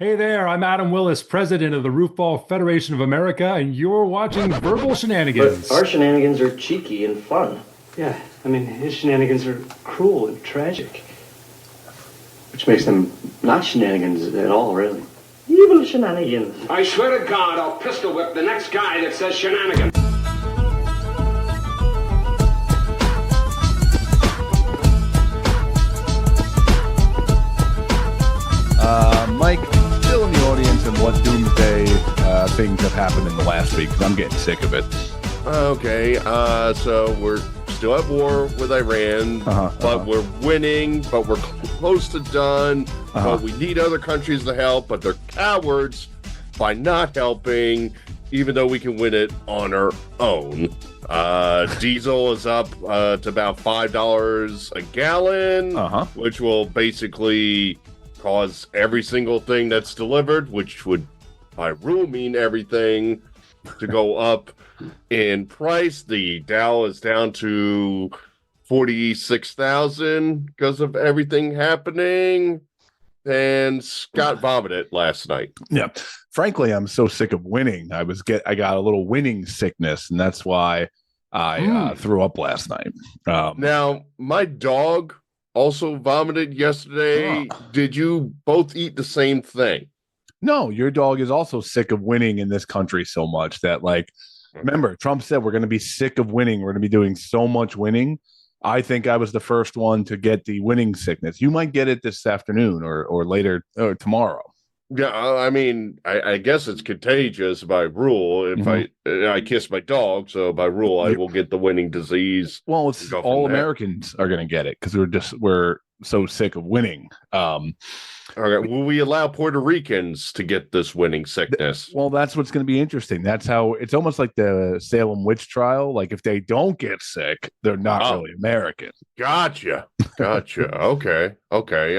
Hey there, I'm Adam Willis, president of the Roofball Federation of America, and you're watching Verbal But Shenanigans. our shenanigans are cheeky and fun. Yeah, I mean, his shenanigans are cruel and tragic. Which makes them not shenanigans at all, really. Evil shenanigans. I swear to God, I'll pistol whip the next guy that says shenanigans. Mike, still in the audience, and what doomsday things have happened in the last week? Because I'm getting sick of it. Okay, so we're still at war with Iran, but we're winning, but we're close to done, but we need other countries to help, but they're cowards by not helping, even though we can win it on our own. Diesel is up to about $5 a gallon, which will basically cause every single thing that's delivered, which would by rule mean everything, to go up in price. The Dow is down to 46,000 because of everything happening. And Scott vomited last night. Yeah, frankly, I'm so sick of winning. I got a little winning sickness, and that's why I threw up last night. Now, my dog also vomited yesterday. Did you both eat the same thing? No, your dog is also sick of winning in this country so much that, remember, Trump said we're going to be sick of winning. We're going to be doing so much winning. I think I was the first one to get the winning sickness. You might get it this afternoon or later or tomorrow. Yeah, I mean, I guess it's contagious by rule. If I kiss my dog, so by rule, I will get the winning disease. Well, it's all Americans are going to get it because we're so sick of winning. Okay, will we allow Puerto Ricans to get this winning sickness? Well, that's what's going to be interesting. That's how it's almost like the Salem witch trial. Like if they don't get sick, they're not really American. Gotcha. Okay.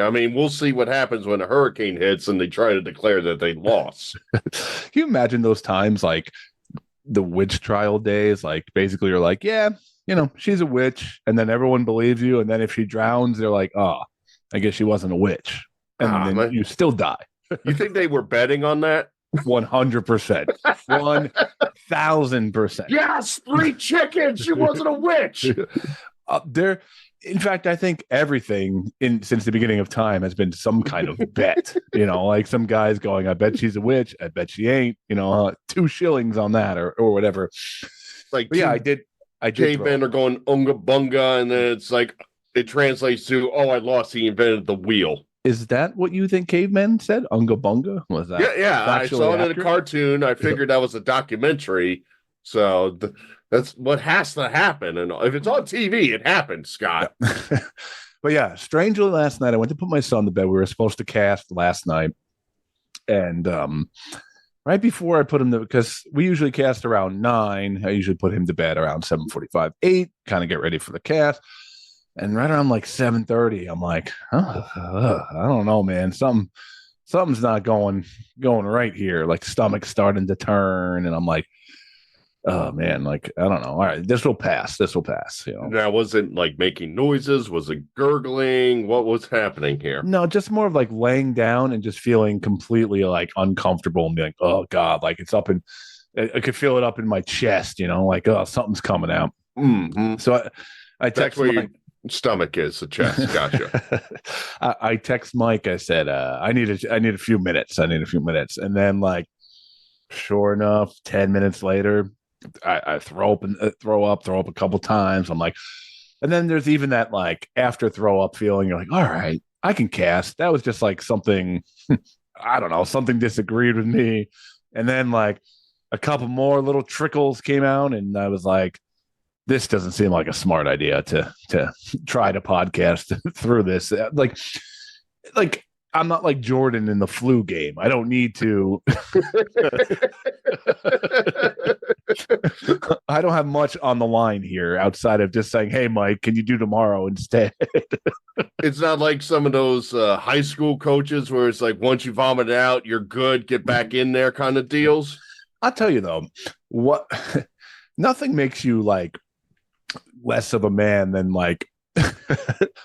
I mean, we'll see what happens when a hurricane hits and they try to declare that they lost. Can you imagine those times, like the witch trial days? Like basically you're like, yeah, she's a witch. And then everyone believes you. And then if she drowns, they're like, oh, I guess she wasn't a witch. And then you still die. You think they were betting on that? 100%. 1,000%. Yes, 3 chickens. She wasn't a witch. In fact, I think everything since the beginning of time has been some kind of bet. Like some guys going, I bet she's a witch. I bet she ain't. 2 shillings on that or whatever. I did. Cavemen are going unga bunga, and then it's like it translates to, I lost. He invented the wheel. Is that what you think cavemen said? Unga bunga? Was that? Yeah. I saw it in a cartoon. I figured that was a documentary. So that's what has to happen. And if it's on TV, it happens, Scott. Yeah. But yeah, strangely last night, I went to put my son to bed. We were supposed to cast last night. And right before I put him to, because we usually cast around 9. I usually put him to bed around 7:45, 8, kind of get ready for the cast. And right around 7:30, I'm like, I don't know, man. Something's not going right here. Like stomach's starting to turn, and I'm like, oh man, I don't know. All right, this will pass. Now, was it making noises? Was it gurgling? What was happening here? No, just more of laying down and just feeling completely uncomfortable and being like, oh God, it's up in. I could feel it up in my chest, oh, something's coming out. Mm-hmm. So I text Mike. Stomach is the chest. Gotcha. I text Mike. I said, I need a few minutes. And then sure enough, 10 minutes later, I throw up a couple times. I'm like, and then there's even that after throw up feeling. You're like, all right, I can cast. That was just something, I don't know, something disagreed with me. And then a couple more little trickles came out, and I was like, this doesn't seem like a smart idea to try to podcast through this. I'm not like Jordan in the flu game. I don't need to. I don't have much on the line here outside of just saying, hey, Mike, can you do tomorrow instead? It's not like some of those high school coaches where it's once you vomit it out, you're good, get back in there kind of deals. I'll tell you, though, nothing makes you less of a man than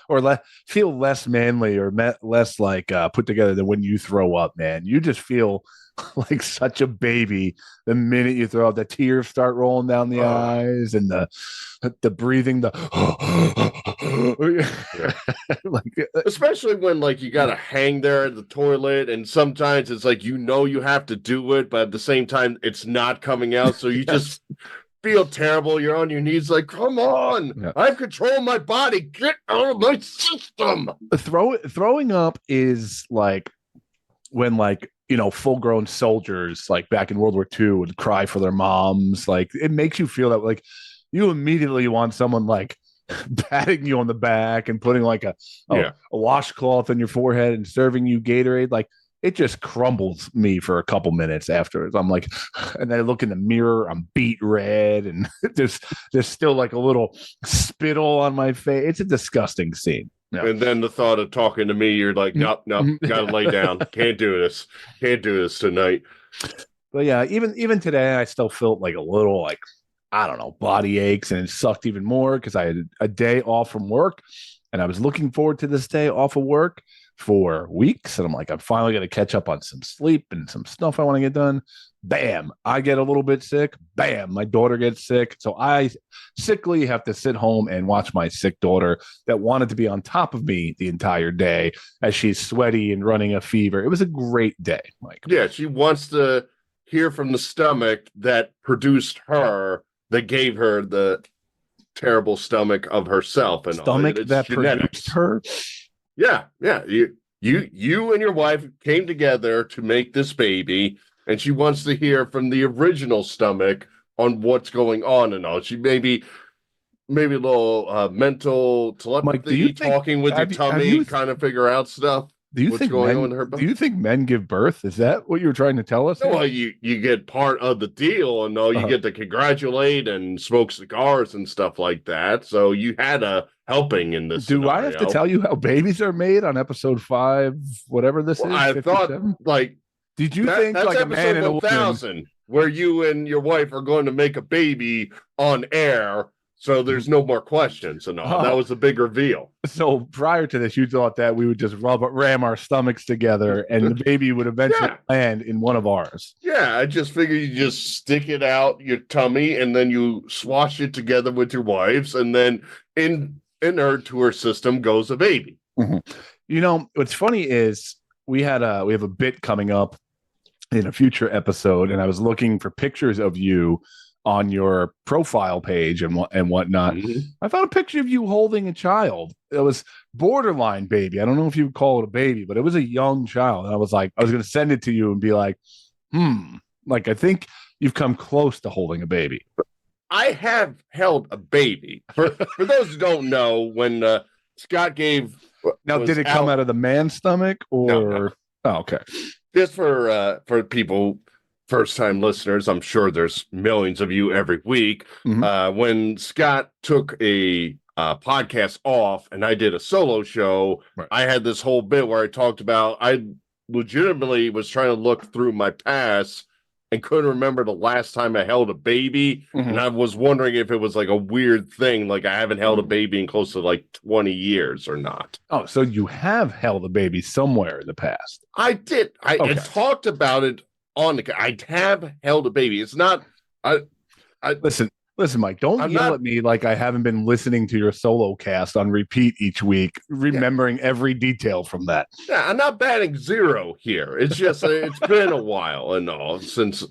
or feel less manly or less like put together than when you throw up, man. You just feel like such a baby the minute you throw up. The tears start rolling down the eyes, and the breathing, especially when like you gotta hang there at the toilet, and sometimes it's like you have to do it, but at the same time it's not coming out, so you just feel terrible. You're on your knees like, come on, I have control of my body, get out of my system. Throwing up is like when like full-grown soldiers like back in World War II would cry for their moms. Like it makes you feel that like you immediately want someone like patting you on the back and putting like a washcloth on your forehead and serving you Gatorade. Like it just crumbles me for a couple minutes afterwards. I'm like, and then I look in the mirror, I'm beet red, and there's still like a little spittle on my face. It's a disgusting scene. No. And then the thought of talking to me, you're like, nope, gotta lay down. Can't do this tonight. But yeah, even today, I still felt like a little like, I don't know, body aches, and it sucked even more because I had a day off from work, and I was looking forward to this day off of work for weeks. And I'm like, I'm finally going to catch up on some sleep and some stuff I want to get done. Bam, I get a little bit sick. Bam, my daughter gets sick. So I sickly have to sit home and watch my sick daughter that wanted to be on top of me the entire day as she's sweaty and running a fever. It was a great day, Mike. Yeah, she wants to hear from the stomach that produced her, that gave her the terrible stomach of herself. And stomach that produced her? Yeah. You and your wife came together to make this baby, and she wants to hear from the original stomach on what's going on and all. She maybe a little mental telepathy, Mike, talking with your tummy, kind of figure out stuff. Do you think men give birth? Is that what you were trying to tell us? Well, you get part of the deal, and you get to congratulate and smoke cigars and stuff like that. So you had a helping in this. Do I have to tell you how babies are made on episode 5, whatever this is? I 57? thought like, did you think like a man and a woman, where you and your wife are going to make a baby on air? So there's no more questions, and all. That was a big reveal. So prior to this, you thought that we would just ram our stomachs together, and the baby would eventually land in one of ours. Yeah, I just figured you just stick it out your tummy, and then you swash it together with your wife's, and then inert to her system goes a baby. Mm-hmm. What's funny is we have a bit coming up in a future episode, and I was looking for pictures of you on your profile page and whatnot. Mm-hmm. I found a picture of you holding a child. It was borderline baby. I don't know if you would call it a baby, but it was a young child. And I was going to send it to you and be like, like, I think you've come close to holding a baby. I have held a baby. For those who don't know, when Scott gave... Now, did it come out of the man's stomach or... No. Oh, okay. Just for people... First-time listeners, I'm sure there's millions of you every week. Mm-hmm. When Scott took a podcast off and I did a solo show, I had this whole bit where I talked about I legitimately was trying to look through my past and couldn't remember the last time I held a baby. Mm-hmm. And I was wondering if it was like a weird thing, like I haven't held a baby in close to like 20 years or not. Oh, so you have held a baby somewhere in the past. I did. I talked about it. I have held a baby. It's not. I listen, Mike. Don't yell at me like I haven't been listening to your solo cast on repeat each week, remembering every detail from that. Yeah, I'm not batting zero here. It's just it's been a while and all since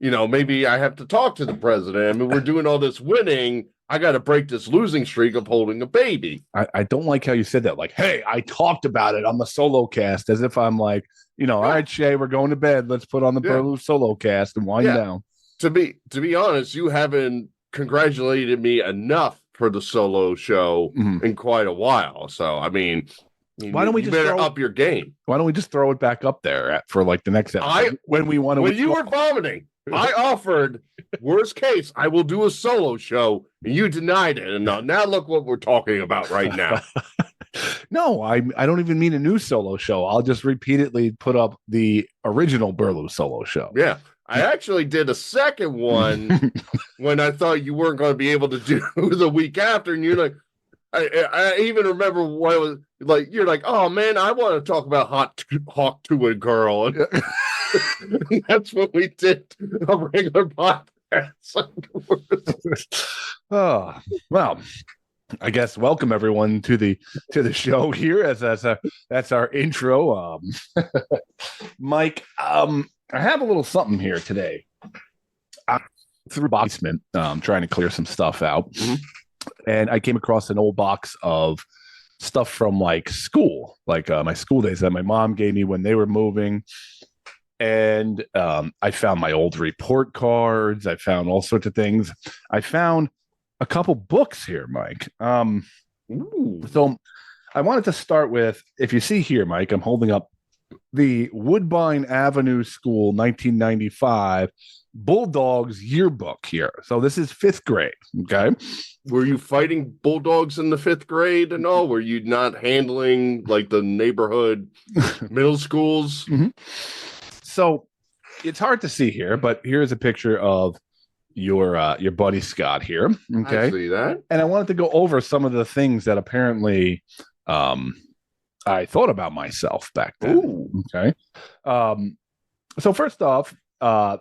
maybe I have to talk to the president. I mean, we're doing all this winning. I got to break this losing streak of holding a baby. I don't like how you said that. Like, hey, I talked about it on the solo cast, as if I'm like. All right, Shay, we're going to bed. Let's put on the Burloo solo cast and wind down. To be honest, you haven't congratulated me enough for the solo show in quite a while. So, I mean, why don't we just up your game? Why don't we just throw it back up there for like the next episode when we want to? When you were vomiting, I offered, worst case, I will do a solo show, and you denied it. And now look what we're talking about right now. No, I don't even mean a new solo show. I'll just repeatedly put up the original Burloo solo show. Yeah. I actually did a second one when I thought you weren't going to be able to do the week after. And you're like, I even remember what it was like. You're like, oh man, I want to talk about Hawk to a girl, and that's what we did a regular podcast. Oh well, I guess welcome everyone to the show here. As that's our intro. Mike, I have a little something here today. Through Boxman, trying to clear some stuff out. Mm-hmm. And I came across an old box of stuff from like school, like my school days that my mom gave me when they were moving. And I found my old report cards. I found all sorts of things. I found a couple books here, Mike. So I wanted to start with, if you see here, Mike, I'm holding up the Woodbine Avenue School 1995 Bulldogs yearbook here. So this is 5th grade. Okay. Were you fighting bulldogs in the 5th grade and all? Were you not handling like the neighborhood middle schools? Mm-hmm. So it's hard to see here, but here's a picture of your buddy Scott here. Okay. I see that. And I wanted to go over some of the things that apparently I thought about myself back then. Ooh. Okay. So first off,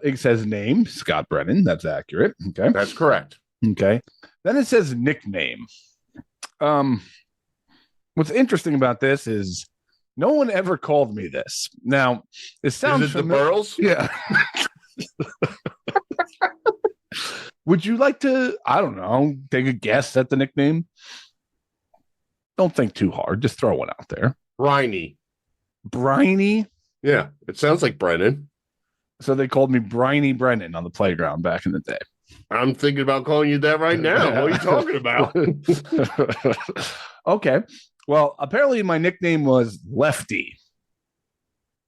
it says name, Scott Brennan. That's accurate. Okay. That's correct. Okay. Then it says nickname. What's interesting about this is no one ever called me this. Now, it sounds is it familiar. The Burls? Yeah. Would you like to, I don't know, take a guess at the nickname? Don't think too hard. Just throw one out there. Briney. Briney? Yeah, it sounds like Brennan. So they called me Briney Brennan on the playground back in the day. I'm thinking about calling you that right now. What are you talking about? Okay. Well, apparently my nickname was Lefty.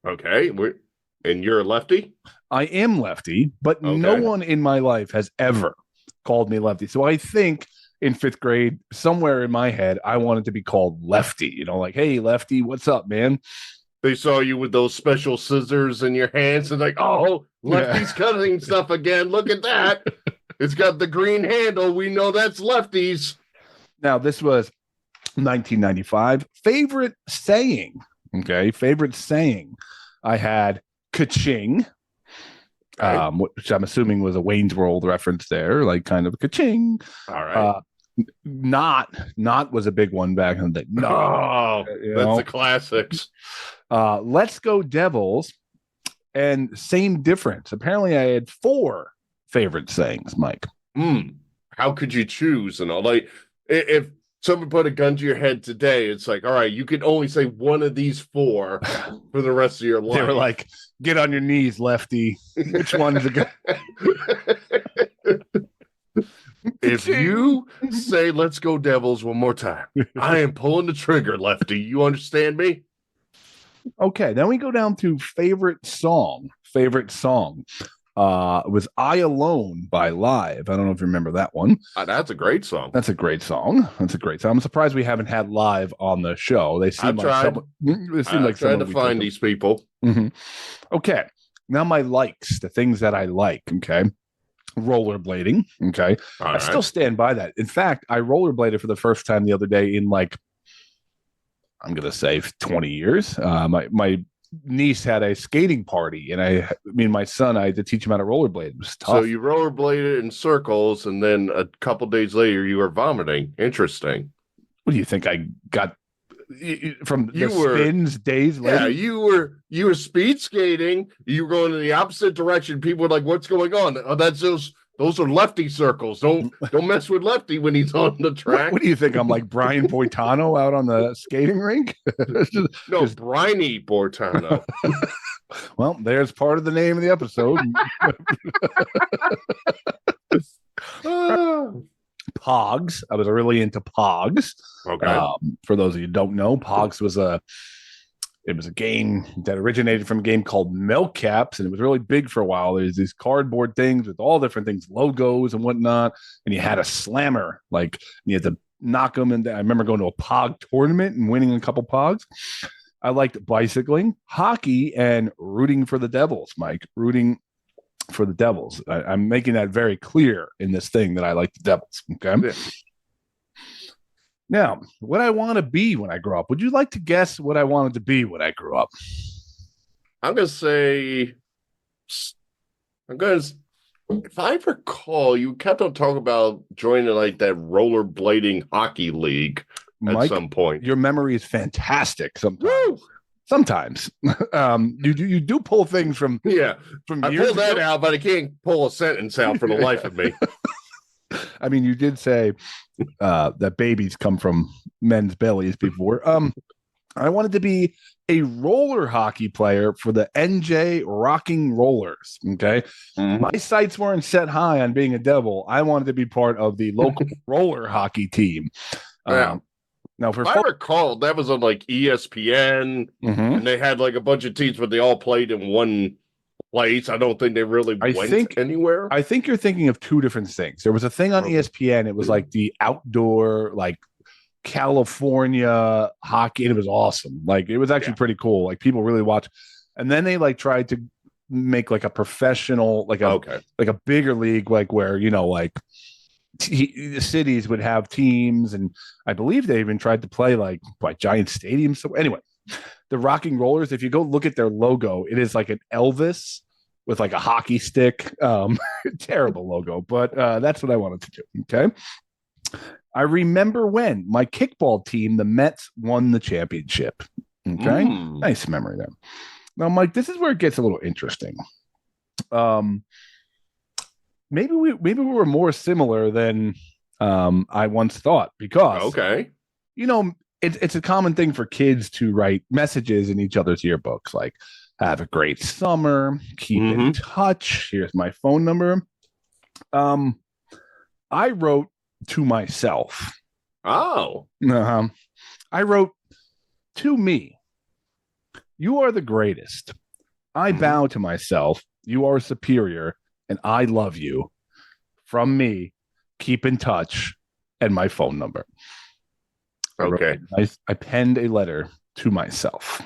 Okay. And you're a lefty? I am Lefty, but no one in my life has ever called me Lefty. So I think in 5th grade, somewhere in my head, I wanted to be called Lefty. You know, like, hey, Lefty, what's up, man? They saw you with those special scissors in your hands and like, oh, Lefty's cutting stuff again. Look at that. It's got the green handle. We know that's Lefty's. Now, this was 1995. Favorite saying. Okay. Favorite saying. I had ka-ching, which I'm assuming was a Wayne's World reference there, like kind of ka-ching. All right. Not was a big one back in the day. No, that's the classics. Let's go Devils, and same difference. Apparently, I had 4 favorite sayings, Mike. How could you choose? And all, like, if someone put a gun to your head today, it's like, all right, you can only say one of these 4 for the rest of your life. They were like, get on your knees, Lefty. Which one's a good? If you say let's go Devils one more time, I am pulling the trigger, Lefty. You understand me? Okay, then we go down to favorite song. Was I Alone by Live. I don't know if you remember that one. That's a great song. That's a great song. I'm surprised we haven't had Live on the show. They seem like I'm trying to find these people. Mm-hmm. Okay, now my likes, the things that I like. Okay. Rollerblading. Okay. I still stand by that. In fact, I rollerbladed for the first time the other day in like, I'm going to say 20 years. My niece had a skating party and my son, I had to teach him how to rollerblade. It was tough. So you rollerbladed in circles and then a couple days later you were vomiting. Interesting. What do you think I got from spins days later? Yeah, you were speed skating. You were going in the opposite direction. People were like, what's going on? Oh, that's those are Lefty circles. Don't mess with Lefty when he's on the track. What do you think? I'm like Brian Boitano out on the skating rink? No, Briney Boitano. Well, there's part of the name of the episode. Pogs. I was really into Pogs. Okay. For those of you who don't know, Pogs was a game that originated from a game called Milk Caps, and it was really big for a while. There's these cardboard things with all different things, logos and whatnot, and you had a slammer, like you had to knock them. And I remember going to a Pog tournament and winning a couple Pogs. I liked bicycling, hockey, and rooting for the Devils, Mike. Rooting for the Devils. I'm making that very clear in this thing that I like the Devils. Okay. Yeah. Now, what I want to be when I grow up. Would you like to guess what I wanted to be when I grew up? I'm going to say, if I recall, you kept on talking about joining like that rollerblading hockey league at some point. Your memory is fantastic sometimes. Woo! Sometimes. You do pull things from I years pulled that ago. out, but I can't pull a sentence out for the life of me. I mean, you did say that babies come from men's bellies before. I wanted to be a roller hockey player for the NJ Rocking Rollers. Okay. My sights weren't set high on being a devil. I wanted to be part of the local roller hockey team. Now, if I recall, that was on like ESPN, and they had like a bunch of teams, but they all played in one place. I don't think they really went anywhere. I think you're thinking of two different things. There was a thing on ESPN. It was like the outdoor, like California hockey, and it was awesome. Like it was actually pretty cool. Like people really watch. And then they like tried to make like a professional, like a bigger league, like where like the cities would have teams, and I believe they even tried to play like giant stadiums. So anyway, the Rocking Rollers, if you go look at their logo, it is like an Elvis with like a hockey stick. Terrible logo, but that's what I wanted to do. Okay. I remember when my kickball team, the Mets, won the championship. Okay. Nice memory there. Now, Mike, this is where it gets a little interesting. Maybe we were more similar than I once thought, because it's a common thing for kids to write messages in each other's yearbooks, like "Have a great summer, keep in touch. Here's my phone number." I wrote to myself. I wrote, "To me, you are the greatest. I bow to myself. You are superior, and I love you. From me, keep in touch, and my phone number." I penned a letter to myself.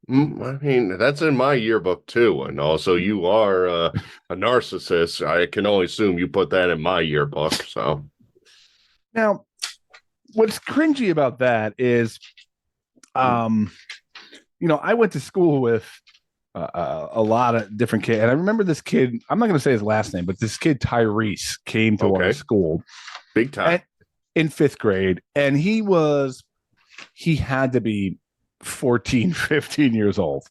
I mean, that's in my yearbook too. And also, you are a narcissist. I can only assume you put that in my yearbook. So now, what's cringy about that is, I went to school with a lot of different kids. And I remember this kid, I'm not going to say his last name, but this kid, Tyrese, came to our school. Big time. In 5th grade. And he had to be 14, 15 years old.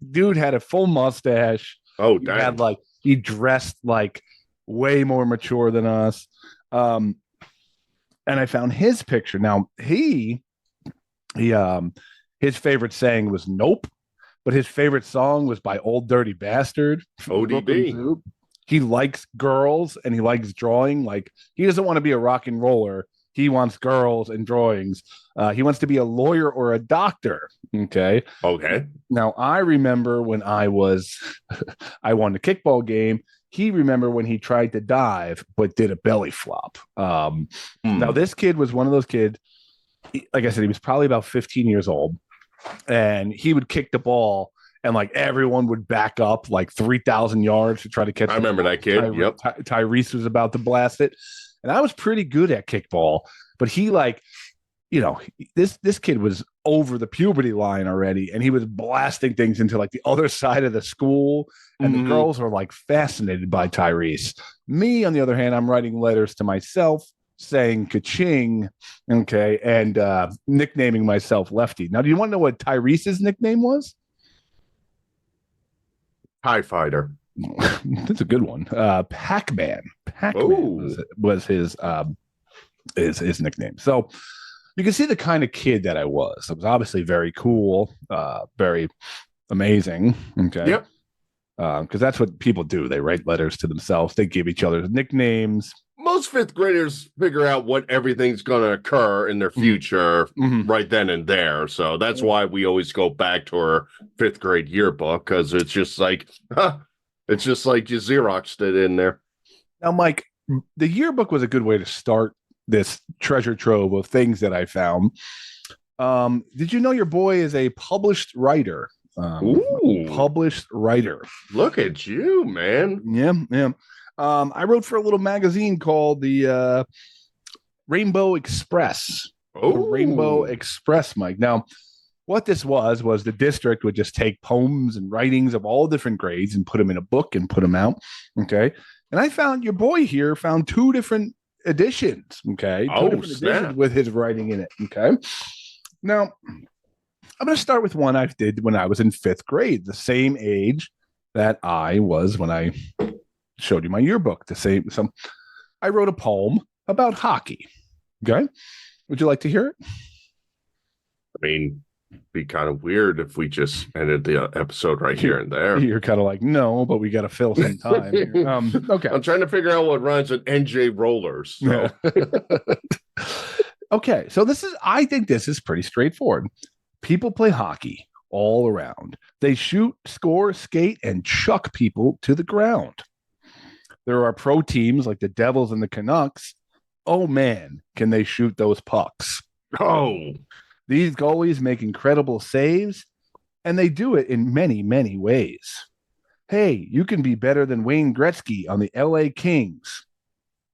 Dude had a full mustache. Oh, damn. He dressed like way more mature than us. And I found his picture. Now, his favorite saying was "Nope," but his favorite song was by Old Dirty Bastard. ODB. He likes girls and he likes drawing. Like, he doesn't want to be a rock and roller. He wants girls and drawings. He wants to be a lawyer or a doctor. Okay. Now, I remember when I won the kickball game. He remembered when he tried to dive but did a belly flop. Now, this kid was one of those kids. Like I said, he was probably about 15 years old, and he would kick the ball, and like everyone would back up like 3,000 yards to try to catch. I remember that kid. Tyrese was about to blast it, and I was pretty good at kickball, but he this kid was over the puberty line already, and he was blasting things into like the other side of the school, and the girls were like fascinated by Tyrese. Me, on the other hand, I'm writing letters to myself saying "ka-ching," okay, and nicknaming myself Lefty. Now, do you want to know what Tyrese's nickname was? TIE Fighter. That's a good one. Pac-Man. Pac-Man was his nickname. So you can see the kind of kid that I was. I was obviously very cool, very amazing. Okay. Yep. Because that's what people do. They write letters to themselves. They give each other nicknames. Most 5th graders figure out what everything's going to occur in their future right then and there. So that's why we always go back to our 5th grade yearbook, because it's just like, it's just like you Xeroxed it in there. Now, Mike, the yearbook was a good way to start this treasure trove of things that I found. Did you know your boy is a published writer? Published writer. Look at you, man. Yeah. I wrote for a little magazine called the Rainbow Express. The Rainbow Express, Mike. Now, what this was the district would just take poems and writings of all different grades and put them in a book and put them out. Okay. And I found your boy here found 2 different editions. Okay. 2 different editions with his writing in it. Okay. Now, I'm going to start with one I did when I was in 5th grade, the same age that I was when I showed you my yearbook. So I wrote a poem about hockey. Okay. Would you like to hear it? I mean, it'd be kind of weird if we just ended the episode right here and there. You're kind of like, no, but we got to fill some time here. Okay. I'm trying to figure out what rhymes with NJ Rollers. So. Okay. So I think this is pretty straightforward. People play hockey all around. They shoot, score, skate, and chuck people to the ground. There are pro teams like the Devils and the Canucks. Oh, man, can they shoot those pucks? Oh, these goalies make incredible saves, and they do it in many, many ways. Hey, you can be better than Wayne Gretzky on the LA Kings,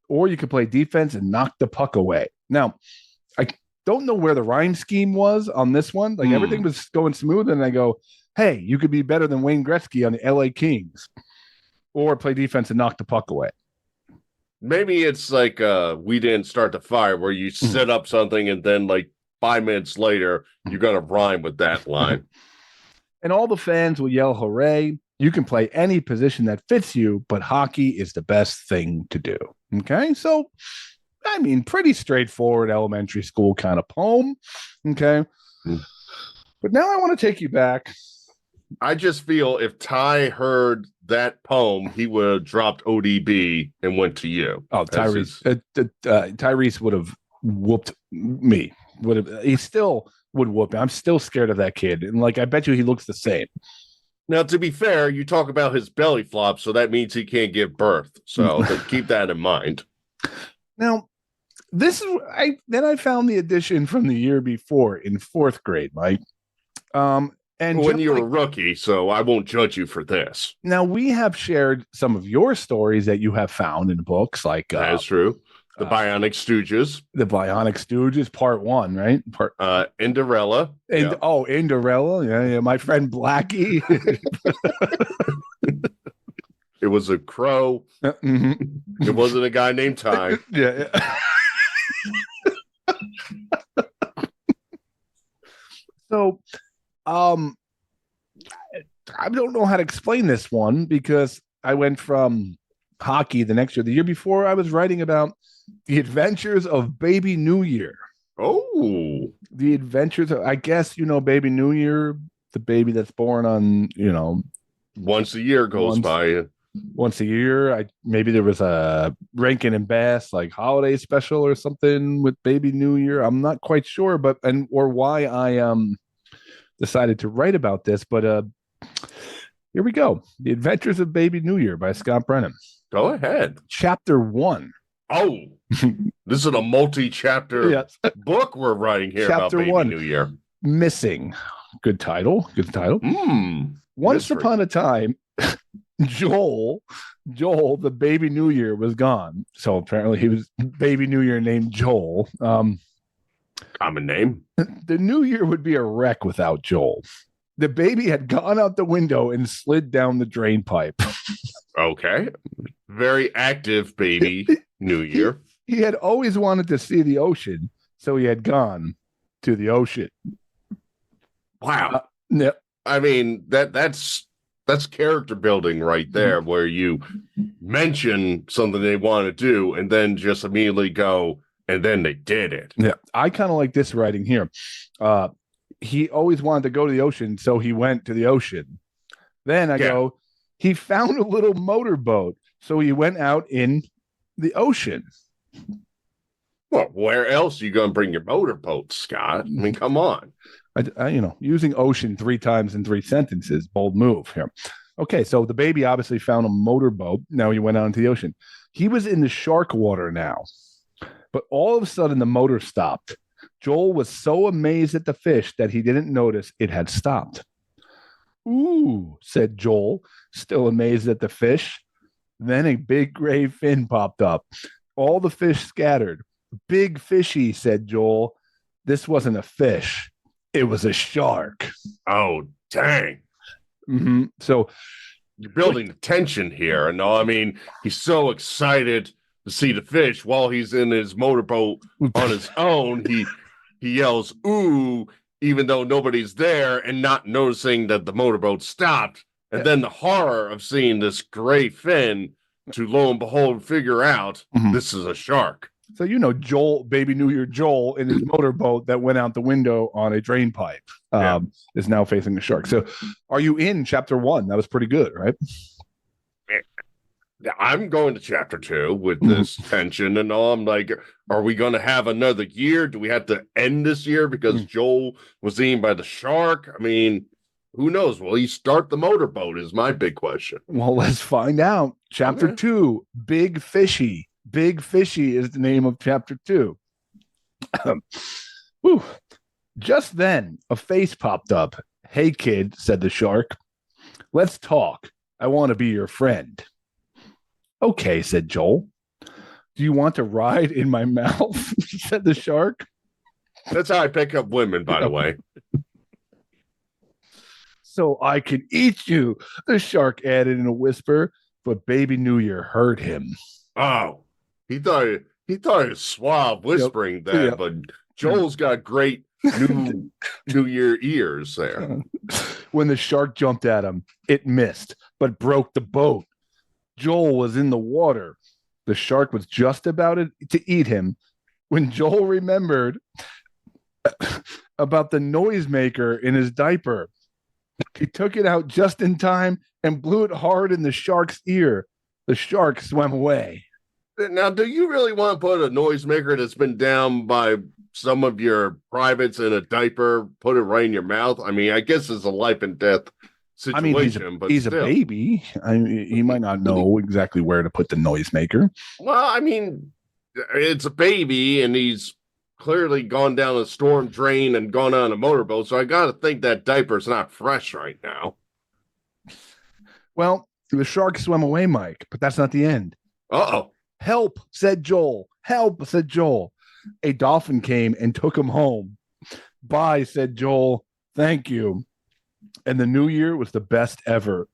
or you can play defense and knock the puck away. Now, I don't know where the rhyme scheme was on this one. Like everything was going smooth, and I go, hey, you could be better than Wayne Gretzky on the LA Kings, or play defense and knock the puck away. Maybe it's like We Didn't Start the Fire, where you set up something and then like 5 minutes later, you're going to rhyme with that line. And all the fans will yell, hooray. You can play any position that fits you, but hockey is the best thing to do. Okay. So, I mean, pretty straightforward elementary school kind of poem. Okay. But now I want to take you back. I just feel if Ty heard that poem, he would have dropped ODB and went to you. Oh, Tyrese would have whooped me. He still would whoop me. I'm still scared of that kid. And like, I bet you he looks the same. Now, to be fair, you talk about his belly flop, so that means he can't give birth. So keep that in mind. Now, I found the edition from the year before in 4th grade, Mike. And when you're a rookie, so I won't judge you for this. Now, we have shared some of your stories that you have found in books, like that's true. The Bionic Stooges. The Bionic Stooges, part 1, right? Cinderella. Cinderella. Yeah. My friend Blackie. It was a crow. Mm-hmm. It wasn't a guy named Ty. Yeah. So, I don't know how to explain this one because I went from hockey the next year. The year before, I was writing about the adventures of Baby New Year. Oh, the adventures of, I guess, Baby New Year, the baby that's born on, once a year goes by. Once a year. Maybe there was a Rankin and Bass like holiday special or something with Baby New Year. I'm not quite sure, or why I decided to write about this, but here we go. The Adventures of Baby New Year by Scott Brennan. Go ahead. Chapter 1. Oh, this is a multi-chapter book we're writing here Chapter about Baby 1. New Year. Missing. Good title. Once upon a time, Joel, the Baby New Year, was gone. So apparently he was Baby New Year named Joel. Common name. The new year would be a wreck without Joel. The baby had gone out the window and slid down the drain pipe. Okay. Very active baby New Year. He had always wanted to see the ocean, so he had gone to the ocean. Wow. Yep. I mean, that's character building right there, where you mention something they want to do and then just immediately go, and then they did it. Yeah, I kind of like this writing here. He always wanted to go to the ocean, so he went to the ocean. Then I go, he found a little motorboat, so he went out in the ocean. Well, where else are you going to bring your motorboat, Scott? I mean, come on. Using ocean 3 times in 3 sentences, bold move here. Okay, so the baby obviously found a motorboat. Now he went out into the ocean. He was in the shark water now. But all of a sudden, the motor stopped. Joel was so amazed at the fish that he didn't notice it had stopped. Ooh, said Joel, still amazed at the fish. Then a big gray fin popped up. All the fish scattered. Big fishy, said Joel. this wasn't a fish. It was a shark. Oh, dang. Mm-hmm. So you're building the tension here. And I mean, he's so excited to see the fish while he's in his motorboat on his own. He yells, ooh, even though nobody's there, and not noticing that the motorboat stopped. And then the horror of seeing this gray fin to lo and behold figure out this is a shark. So, Joel, Baby New Year Joel, in his motorboat that went out the window on a drain pipe is now facing a shark. So are you in chapter 1? That was pretty good, right? I'm going to chapter 2 with this tension and all. I'm like, are we going to have another year? Do we have to end this year because Joel was eaten by the shark? I mean, who knows? Will he start the motorboat is my big question. Well, let's find out. Chapter 2, Big Fishy. Big Fishy is the name of chapter 2. Just then, a face popped up. Hey, kid, said the shark. Let's talk. I want to be your friend. Okay, said Joel. Do you want to ride in my mouth? said the shark. That's how I pick up women, by the way. So I can eat you, the shark added in a whisper, but Baby New Year heard him. Oh, he thought it was suave whispering that, but Joel's got great New Year ears there. When the shark jumped at him, it missed, but broke the boat. Joel was in the water. The shark was just about to eat him when Joel remembered about the noisemaker in his diaper. He took it out just in time and blew it hard in the shark's ear. The shark swam away. Now, do you really want to put a noisemaker that's been down by some of your privates in a diaper, put it right in your mouth? I mean, I guess it's a life and death situation. I mean, he's a baby. He might not know exactly where to put the noisemaker. Well, I mean, it's a baby, and he's clearly gone down a storm drain and gone on a motorboat, so I got to think that diaper's not fresh right now. Well, the shark swam away, Mike, but that's not the end. Uh-oh. Help, said Joel. Help, said Joel. A dolphin came and took him home. Bye, said Joel. Thank you. And the new year was the best ever.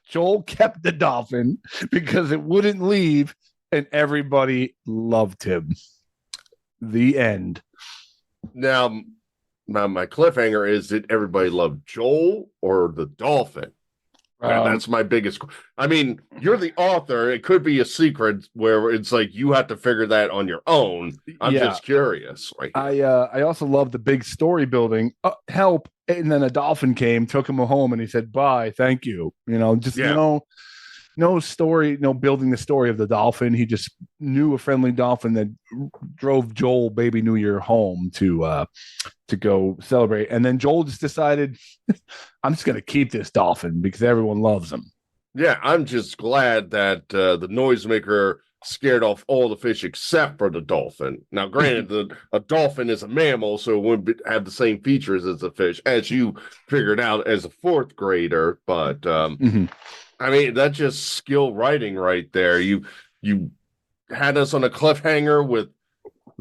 Joel kept the dolphin because it wouldn't leave, and everybody loved him. The end. Now my cliffhanger is, did everybody love Joel or the dolphin? That's my biggest. I mean, you're the author. It could be a secret where it's like you have to figure that on your own. I'm just curious. Right? I also love the big story building. Help! And then a dolphin came, took him home, and he said, "Bye, thank you." No story, no building the story of the dolphin. He just knew a friendly dolphin that drove Joel Baby New Year home to go celebrate. And then Joel just decided, I'm just going to keep this dolphin because everyone loves him. Yeah, I'm just glad that the noisemaker scared off all the fish except for the dolphin. Now, granted, a dolphin is a mammal, so it wouldn't have the same features as a fish, as you figured out as a fourth grader. But I mean, that's just skill writing right there. You had us on a cliffhanger with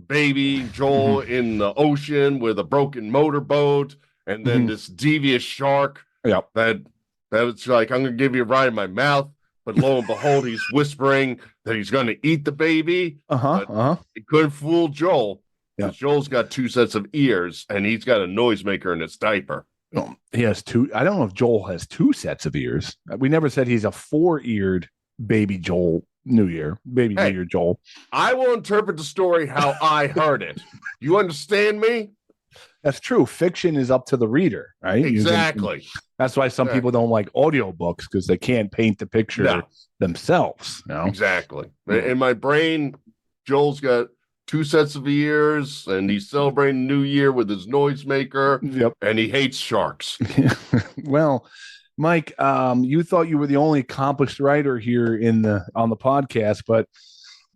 baby Joel in the ocean with a broken motorboat, and then this devious shark. Yeah, that was like, I'm going to give you a ride in my mouth. But lo and behold, he's whispering that he's going to eat the baby. It couldn't fool Joel. Yeah. Joel's got 2 sets of ears, and he's got a noisemaker in his diaper. He has 2. I don't know if Joel has 2 sets of ears. We never said he's a 4-eared baby Joel New Year. New Year Joel. I will interpret the story how I heard it. You understand me? That's true. Fiction is up to the reader, right? Exactly. That's why some people don't like audiobooks, because they can't paint the picture themselves. Exactly. In my brain, Joel's got 2 sets of ears, and he's celebrating New Year with his noisemaker. Yep. And he hates sharks. Well, Mike, you thought you were the only accomplished writer here on the podcast, but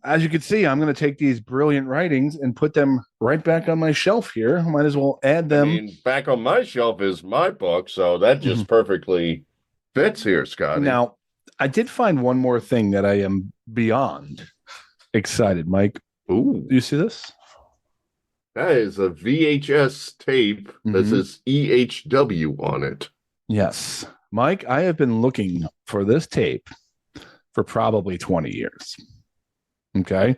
as you can see, I'm going to take these brilliant writings and put them right back on my shelf here. Might as well add them. I mean, back on my shelf is my book, so that just perfectly fits here, Scotty. Now, I did find one more thing that I am beyond excited, Mike. Ooh. Do you see this? That is a VHS tape that says EHW on it. Yes. Mike, I have been looking for this tape for probably 20 years. Okay.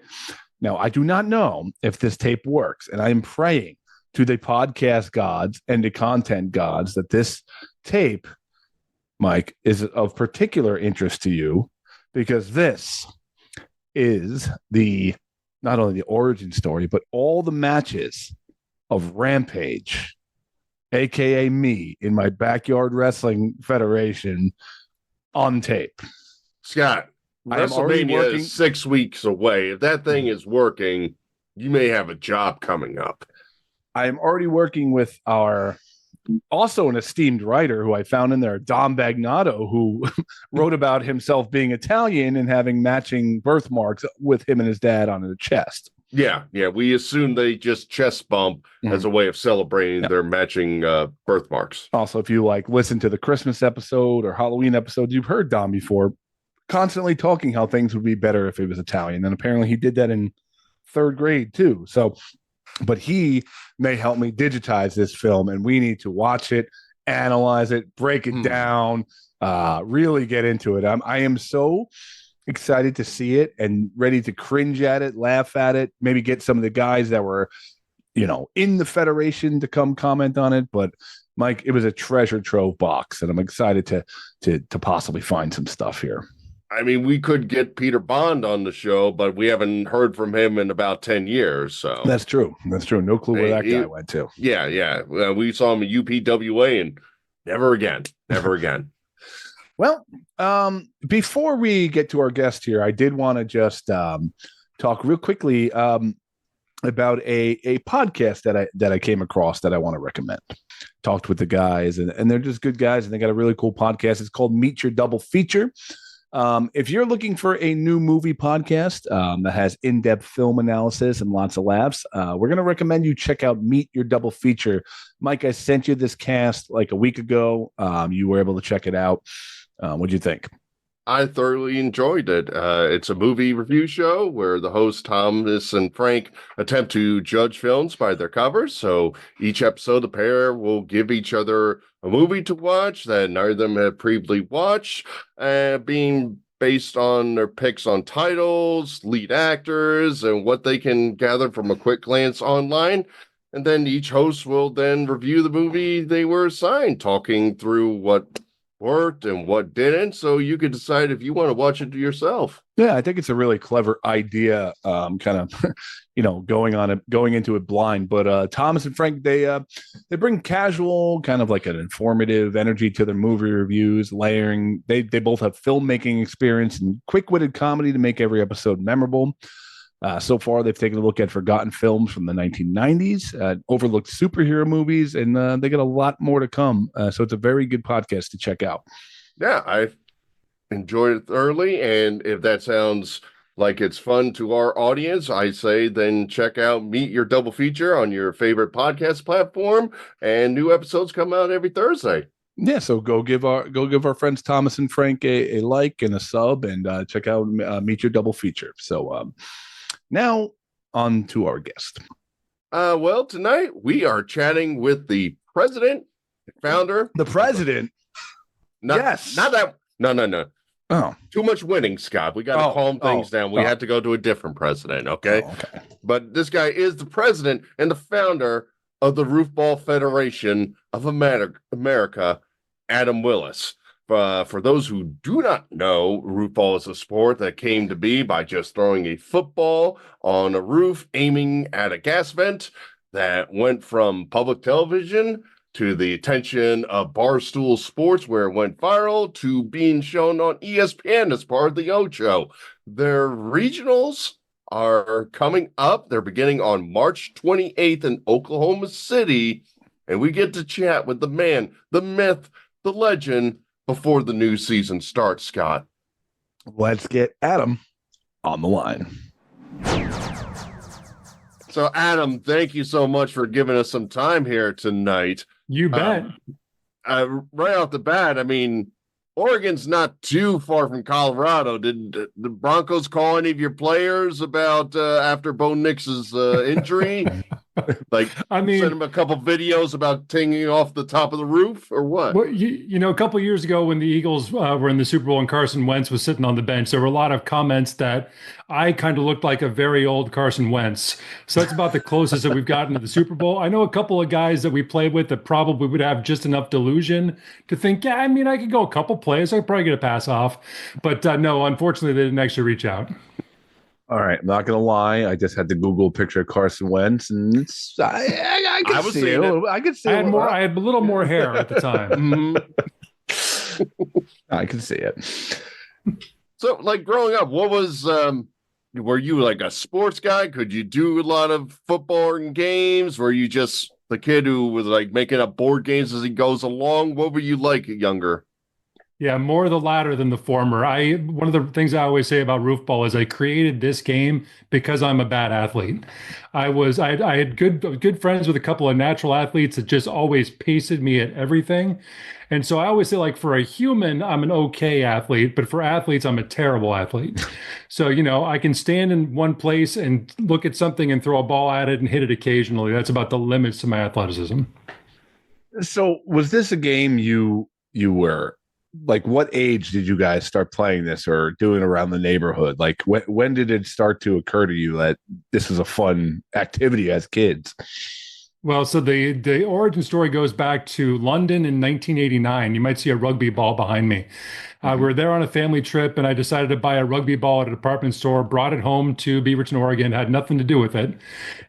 Now, I do not know if this tape works, and I am praying to the podcast gods and the content gods that this tape, Mike, is of particular interest to you, because this is not only the origin story, but all the matches of Rampage, aka me, in my backyard wrestling federation on tape. Scott, WrestleMania is 6 weeks away. If that thing is working, you may have a job coming up. I am already working with also an esteemed writer who I found in there, Dom Bagnato, who wrote about himself being Italian and having matching birthmarks with him and his dad on the chest. Yeah. We assume they just chest bump as a way of celebrating their matching birthmarks. Also, if you listen to the Christmas episode or Halloween episode, you've heard Dom before constantly talking how things would be better if he was Italian. And apparently he did that in 3rd grade too. So, but he may help me digitize this film, and we need to watch it, analyze it, break it down, really get into it. I am so excited to see it and ready to cringe at it, laugh at it, maybe get some of the guys that were, in the Federation to come comment on it. But Mike, it was a treasure trove box, and I'm excited to possibly find some stuff here. I mean, we could get Peter Bond on the show, but we haven't heard from him in about 10 years. So that's true. No clue where that guy went to. Yeah. We saw him at UPWA and never again. Well, before we get to our guest here, I did want to just talk real quickly about a podcast that I came across that I want to recommend. Talked with the guys, and they're just good guys, and they got a really cool podcast. It's called Meet Your Double Feature. If you're looking for a new movie podcast that has in-depth film analysis and lots of laughs, we're going to recommend you check out Meet Your Double Feature. Mike, I sent you this cast like a week ago. You were able to check it out. What'd you think? I thoroughly enjoyed it. It's a movie review show where the hosts Thomas and Frank attempt to judge films by their covers. So each episode, the pair will give each other a movie to watch that neither of them have previously watched, being based on their picks on titles, lead actors, and what they can gather from a quick glance online. And then each host will then review the movie they were assigned, talking through what worked and what didn't, so you could decide if you want to watch it yourself. Yeah, I think it's a really clever idea, kind of going into it blind. But Thomas and Frank, they bring casual, kind of like an informative energy to their movie reviews, layering. They both have filmmaking experience and quick-witted comedy to make every episode memorable. So far, they've taken a look at forgotten films from the 1990s, overlooked superhero movies, and they got a lot more to come. So it's a very good podcast to check out. Yeah, I've enjoyed it thoroughly. And if that sounds like it's fun to our audience, I say then check out Meet Your Double Feature on your favorite podcast platform. And new episodes come out every Thursday. Yeah, so go give our friends Thomas and Frank a like and a sub, and check out Meet Your Double Feature. So now on to our guest. Well, tonight we are chatting with the president, founder. The president? Yes. Not that. No. Oh. Too much winning, Scott. We got to calm things down. We had to go to a different president, okay? Okay. But this guy is the president and the founder of the Roofball Federation of America, Adam Willis. For those who do not know, roofball is a sport that came to be by just throwing a football on a roof, aiming at a gas vent, that went from public television to the attention of Barstool Sports, where it went viral, to being shown on ESPN as part of the Ocho. Their regionals are coming up. They're beginning on March 28th in Oklahoma City, and we get to chat with the man, the myth, the legend, before the new season starts, Scott. Let's get Adam on the line. So, Adam, thank you so much for giving us some time here tonight. You bet. Right off the bat, I mean, Oregon's not too far from Colorado. Did the Broncos call any of your players about after Bo Nix's injury? Like, I mean, send him a couple videos about taking off the top of the roof or what? well, a couple of years ago when the Eagles were in the Super Bowl and Carson Wentz was sitting on the bench, there were a lot of comments that I kind of looked like a very old Carson Wentz. So that's about the closest that we've gotten to the Super Bowl. I know a couple of guys that we played with that probably would have just enough delusion to think, yeah, I mean, I could go a couple plays. I could probably get a pass off. But no, unfortunately, they didn't actually reach out. All right, I'm not gonna lie. I just had to Google a picture of Carson Wentz, and I could see it. I could see. I had a little more hair at the time. I can see it. So, like, growing up, what was were you like a sports guy? Could you do a lot of football and games? Were you just the kid who was like making up board games as he goes along? What were you like younger? Yeah, more the latter than the former. One of the things I always say about Roofball is I created this game because I'm a bad athlete. I had good friends with a couple of natural athletes that just always paced me at everything. And so I always say, like, for a human, I'm an okay athlete, but for athletes, I'm a terrible athlete. So, I can stand in one place and look at something and throw a ball at it and hit it occasionally. That's about the limits to my athleticism. So was this a game you were like, what age did you guys start playing this or doing around the neighborhood? Like, when did it start to occur to you that this was a fun activity as kids? Well, so the origin story goes back to London in 1989. You might see a rugby ball behind me. We were there on a family trip, and I decided to buy a rugby ball at a department store, brought it home to Beaverton, Oregon, had nothing to do with it.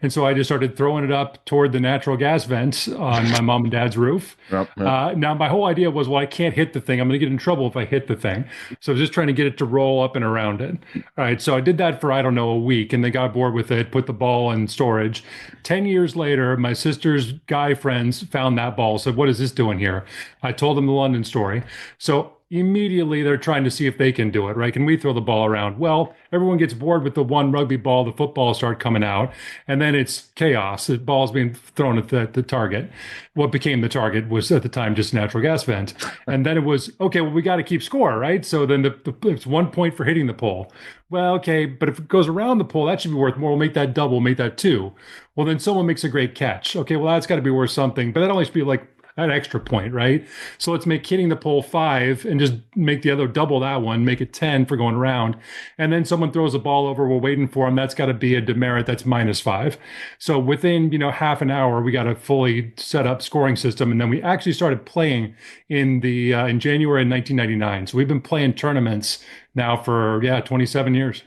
And so I just started throwing it up toward the natural gas vents on my mom and dad's roof. Now, my whole idea was, well, I can't hit the thing. I'm going to get in trouble if I hit the thing. So I was just trying to get it to roll up and around it. All right, so I did that for, I don't know, a week, and they got bored with it, put the ball in storage. 10 years later, my sister's guy friends found that ball, said, what is this doing here? I told them the London story. So immediately they're trying to see if they can do it, right? Can we throw the ball around? Well, everyone gets bored with the one rugby ball, the footballs start coming out, and then it's chaos. The ball's being thrown at the target. What became the target was at the time just a natural gas vent. And then it was, okay, well, we got to keep score, right? So then it's 1 point for hitting the pole. Well, okay, but if it goes around the pole, that should be worth more. We'll make that double, make that 2. Well, then someone makes a great catch. Okay, well, that's got to be worth something, but that only should be like an extra point, right? So let's make hitting the pole 5 and just make the other double that one, make it 10 for going around. And then someone throws a ball over, we're waiting for him. That's got to be a demerit, that's -5. So within, half an hour, we got a fully set up scoring system. And then we actually started playing in January of 1999. So we've been playing tournaments now for, 27 years.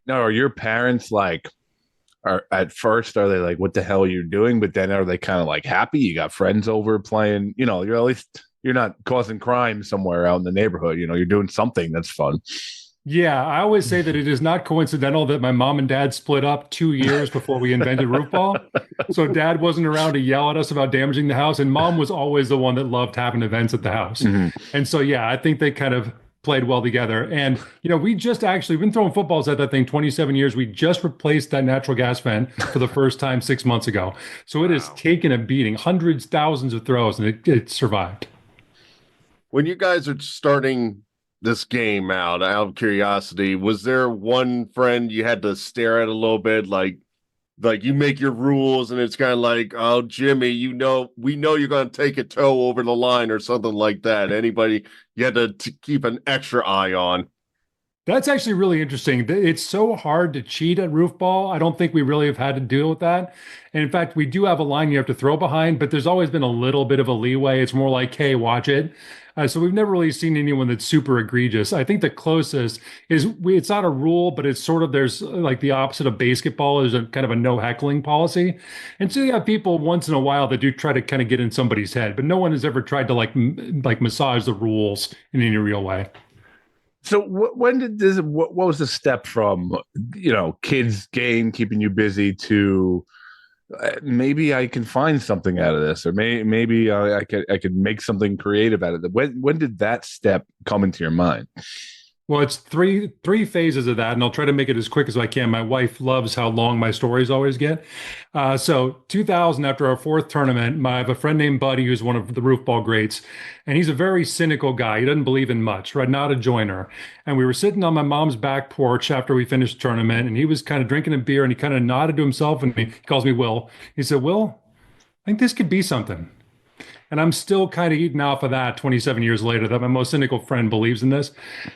Now, are your parents like, at first, are they like, what the hell are you doing? But then are they kind of like happy? You got friends over playing, you're at least, you're not causing crime somewhere out in the neighborhood. You're doing something that's fun. Yeah, I always say that it is not coincidental that my mom and dad split up 2 years before we invented Roofball. So dad wasn't around to yell at us about damaging the house. And mom was always the one that loved having events at the house. Mm-hmm. And so, yeah, I think they kind of played well together. And, we've been throwing footballs at that thing 27 years. We just replaced that natural gas vent for the first time 6 months ago. So it has taken a beating, hundreds, thousands of throws, and it survived. When you guys are starting this game out of curiosity, was there one friend you had to stare at a little bit? Like you make your rules and it's kind of like, oh, Jimmy, we know you're going to take a toe over the line or something like that. Anybody you had to keep an extra eye on? That's actually really interesting. It's so hard to cheat at Roofball. I don't think we really have had to deal with that. And in fact, we do have a line you have to throw behind, but there's always been a little bit of a leeway. It's more like, hey, watch it. So we've never really seen anyone that's super egregious. I think the closest is it's not a rule, but it's sort of, there's like the opposite of basketball is a kind of a no heckling policy. And so you have people once in a while that do try to kind of get in somebody's head, but no one has ever tried to like massage the rules in any real way. So when did this, what was the step from, kids game, keeping you busy to maybe I can find something out of this, or maybe I could make something creative out of it. When did that step come into your mind? Well, it's three phases of that, and I'll try to make it as quick as I can. My wife loves how long my stories always get. So 2000, after our fourth tournament, I have a friend named Buddy who's one of the Roofball greats, and he's a very cynical guy. He doesn't believe in much, right? Not a joiner. And we were sitting on my mom's back porch after we finished the tournament, and he was kind of drinking a beer, and he kind of nodded to himself, and he calls me Will. He said, "Will, I think this could be something." And I'm still kind of eating off of that 27 years later, that my most cynical friend believes in this.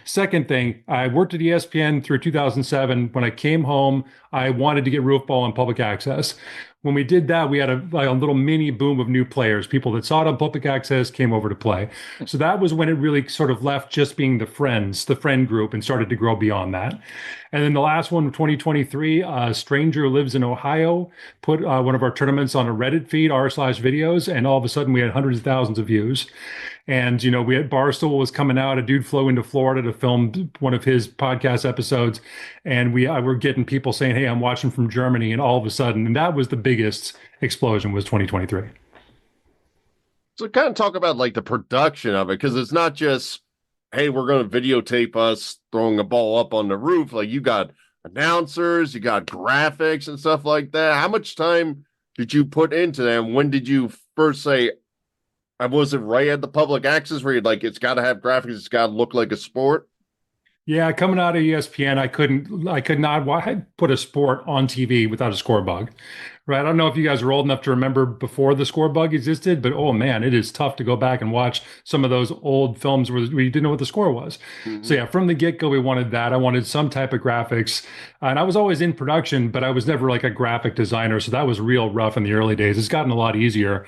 Second thing, I worked at ESPN through 2007. When I came home, I wanted to get Roofball on public access. When we did that, we had a little mini boom of new players. People that saw it on public access came over to play. So that was when it really sort of left just being the friend group, and started to grow beyond that. And then the last one, 2023, a stranger who lives in Ohio put one of our tournaments on a Reddit feed, r/videos, and all of a sudden we had hundreds of thousands of views. And, we had Barstool was coming out. A dude flew into Florida to film one of his podcast episodes. And we were getting people saying, "Hey, I'm watching from Germany." And all of a sudden, and that was the biggest explosion, was 2023. So kind of talk about like the production of it, because it's not just, hey, we're going to videotape us throwing a ball up on the roof. Like, you got announcers, you got graphics and stuff like that. How much time did you put into them? When did you first say, was it right at the public access where you're like, it's got to have graphics, it's got to look like a sport? Yeah, coming out of ESPN, I could not put a sport on TV without a score bug, right? I don't know if you guys are old enough to remember before the score bug existed, but oh man, it is tough to go back and watch some of those old films where you didn't know what the score was. Mm-hmm. So yeah, from the get-go, we wanted that. I wanted some type of graphics, and I was always in production, but I was never like a graphic designer, so that was real rough in the early days. It's gotten a lot easier.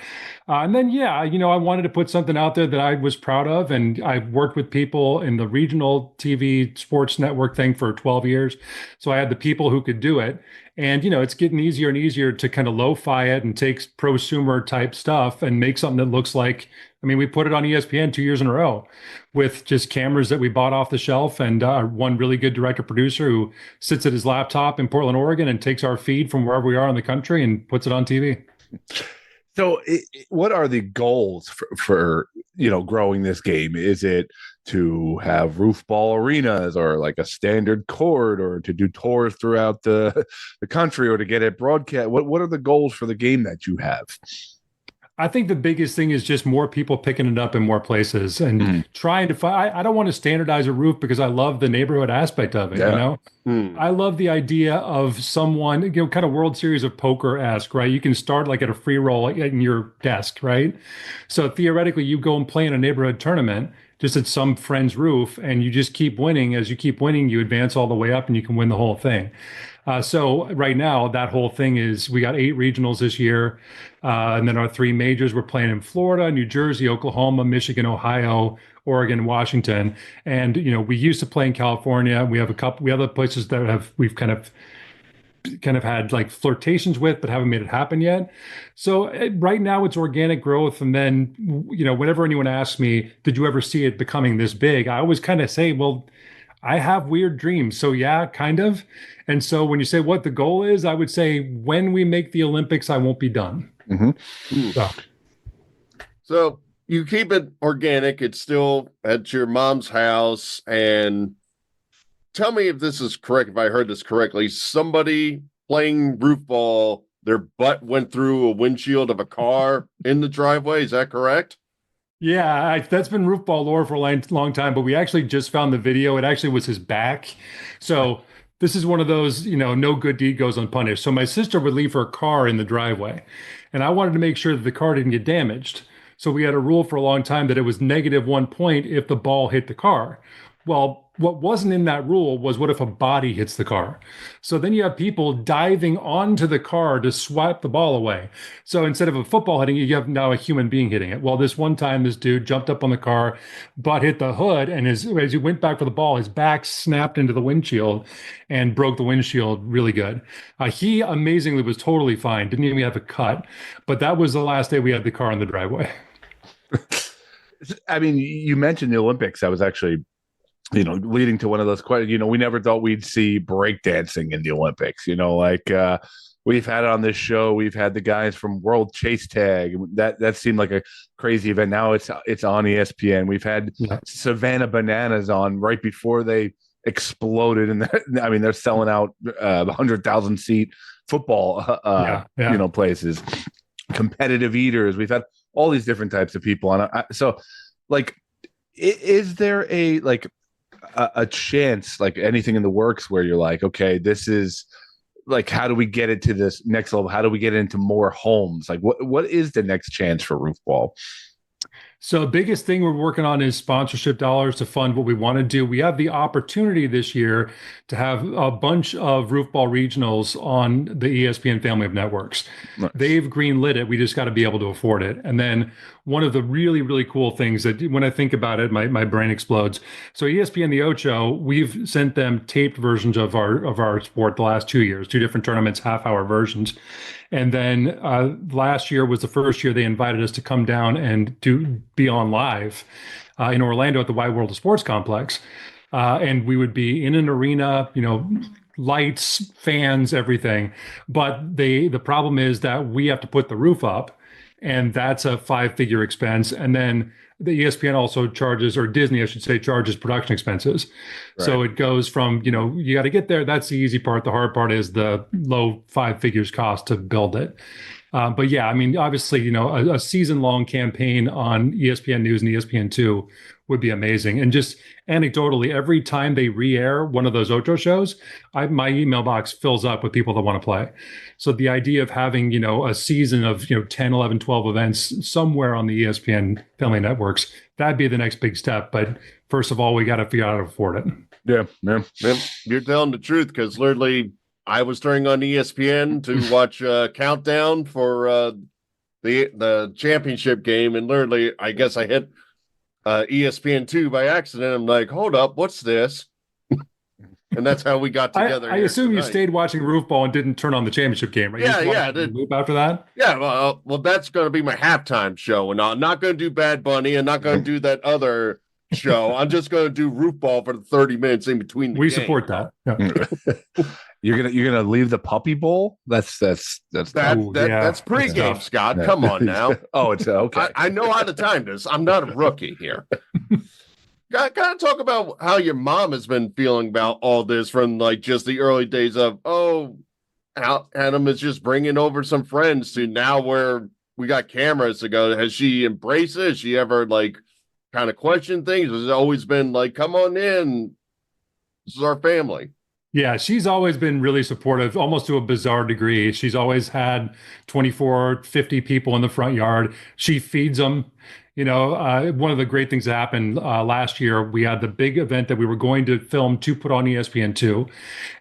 And then, yeah, I wanted to put something out there that I was proud of. And I've worked with people in the regional TV sports network thing for 12 years. So I had the people who could do it. And, it's getting easier and easier to kind of lo-fi it and take prosumer type stuff and make something that looks like, we put it on ESPN 2 years in a row with just cameras that we bought off the shelf, and one really good director producer who sits at his laptop in Portland, Oregon, and takes our feed from wherever we are in the country and puts it on TV. So what are the goals for growing this game? Is it to have roofball arenas, or like a standard court, or to do tours throughout the country, or to get it broadcast? What are the goals for the game that you have? I think the biggest thing is just more people picking it up in more places and trying to find. I don't want to standardize a roof because I love the neighborhood aspect of it. Yeah. I love the idea of someone, kind of World Series of Poker-esque, right? You can start like at a free roll in your desk, right? So theoretically, you go and play in a neighborhood tournament just at some friend's roof, and you just keep winning. As you keep winning, you advance all the way up, and you can win the whole thing. So right now, that whole thing is, we got 8 regionals this year. And then our 3 majors, we're playing in Florida, New Jersey, Oklahoma, Michigan, Ohio, Oregon, Washington. And, we used to play in California. We have other places that we've kind of had like flirtations with, but haven't made it happen yet. So right now it's organic growth. And then, whenever anyone asks me, did you ever see it becoming this big? I always kind of say, well, I have weird dreams. So yeah, kind of. And so when you say what the goal is, I would say when we make the Olympics, I won't be done. Mm-hmm. So you keep it organic. It's still at your mom's house. And tell me if this is correct, if I heard this correctly. Somebody playing roofball, their butt went through a windshield of a car in the driveway. Is that correct? Yeah, that's been roofball lore for a long time, but we actually just found the video. It actually was his back. So this is one of those, no good deed goes unpunished. So my sister would leave her car in the driveway, and I wanted to make sure that the car didn't get damaged. So we had a rule for a long time that it was -1 point if the ball hit the car. Well, what wasn't in that rule was, what if a body hits the car? So then you have people diving onto the car to swipe the ball away. So instead of a football hitting it, you have now a human being hitting it. Well, this one time, this dude jumped up on the car, butt hit the hood, and as he went back for the ball, his back snapped into the windshield and broke the windshield really good. He amazingly was totally fine, didn't even have a cut. But that was the last day we had the car in the driveway. You mentioned the Olympics. I was actually leading to one of those questions. We never thought we'd see breakdancing in the Olympics. We've had it on this show. We've had the guys from World Chase Tag. That seemed like a crazy event. Now it's on ESPN. We've had Savannah Bananas on right before they exploded, and they're selling out 100,000 seat football places. Competitive eaters. We've had all these different types of people on. Is there a chance, like anything in the works, where you're like, okay, this is how do we get it to this next level? How do we get it into more homes? What is the next chance for Roofball? So the biggest thing we're working on is sponsorship dollars to fund what we want to do. We have the opportunity this year to have a bunch of Roofball regionals on the ESPN family of networks. Nice. They've greenlit it. We just got to be able to afford it. And then one of the really, really cool things that when I think about it, my brain explodes. So ESPN The Ocho, we've sent them taped versions of our sport the last 2 years, 2 different tournaments, half-hour versions. And then last year was the first year they invited us to come down and be on live in Orlando at the Wide World of Sports Complex. And we would be in an arena, lights, fans, everything. But the problem is that we have to put the roof up, and that's a 5-figure expense. And then the ESPN also charges, or Disney, I should say, charges production expenses. Right. So it goes from, you got to get there. That's the easy part. The hard part is the low 5 figures cost to build it. But yeah, obviously, a season-long campaign on ESPN News and ESPN2 would be amazing. And just anecdotally, every time they re-air one of those Ocho shows, my email box fills up with people that want to play. So the idea of having, a season of, 10, 11, 12 events somewhere on the ESPN family networks, that'd be the next big step. But first of all, we got to figure out how to afford it. Yeah. You're telling the truth, because literally I was turning on ESPN to watch Countdown for the championship game, and literally, I guess I hit ESPN2 by accident. I'm like, hold up, what's this? And that's how we got together. I assume tonight. You stayed watching Roofball and didn't turn on the championship game, right? Yeah. Loop after that? Yeah, well, that's going to be my halftime show, and I'm not going to do Bad Bunny, and not going to do that other show. I'm just going to do Roofball for the 30 minutes in between. We support that. Yeah. You're gonna leave the Puppy Bowl? That's pregame, Scott. Yeah. Come on now. Oh, it's okay. I know how to time this. I'm not a rookie here. Got to talk about how your mom has been feeling about all this from just the early days of Adam is just bringing over some friends to now where we got cameras to go. Has she embraced it? Has she ever kind of questioned things? Has it always been come on in? This is our family. Yeah, she's always been really supportive, almost to a bizarre degree. She's always had 24, 50 people in the front yard. She feeds them. One of the great things that happened last year, we had the big event that we were going to film to put on ESPN2,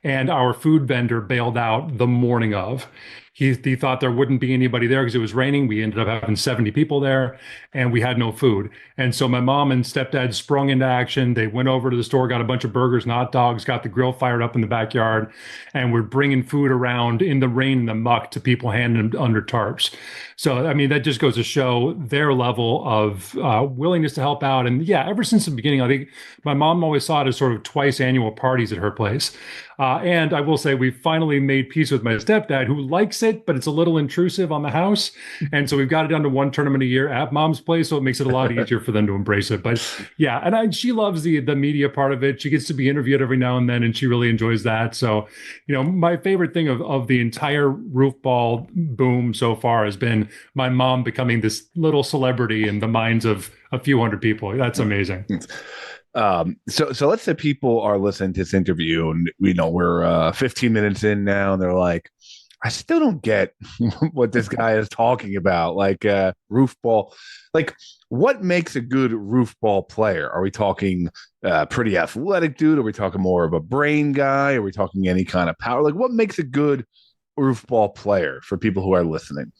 and our food vendor bailed out the morning of. He thought there wouldn't be anybody there because it was raining. We ended up having 70 people there, and we had no food. And so my mom and stepdad sprung into action. They went over to the store, got a bunch of burgers and hot dogs, got the grill fired up in the backyard, and we're bringing food around in the rain and the muck to people handing them under tarps. So, that just goes to show their level of willingness to help out. And yeah, ever since the beginning, I think my mom always saw it as sort of twice annual parties at her place. And I will say we finally made peace with my stepdad, who likes it, but it's a little intrusive on the house. And so we've got it down to one tournament a year at mom's place. So it makes it a lot easier for them to embrace it. But yeah, and she loves the media part of it. She gets to be interviewed every now and then, and she really enjoys that. So, my favorite thing of the entire Roofball boom so far has been my mom becoming this little celebrity in the minds of a few hundred people. That's amazing. So let's say people are listening to this interview, and we're 15 minutes in now, and they're like, I still don't get what this guy is talking about. Roofball, what makes a good Roofball player? Are we talking pretty athletic dude? Are we talking more of a brain guy? Are we talking any kind of power? What makes a good Roofball player for people who are listening?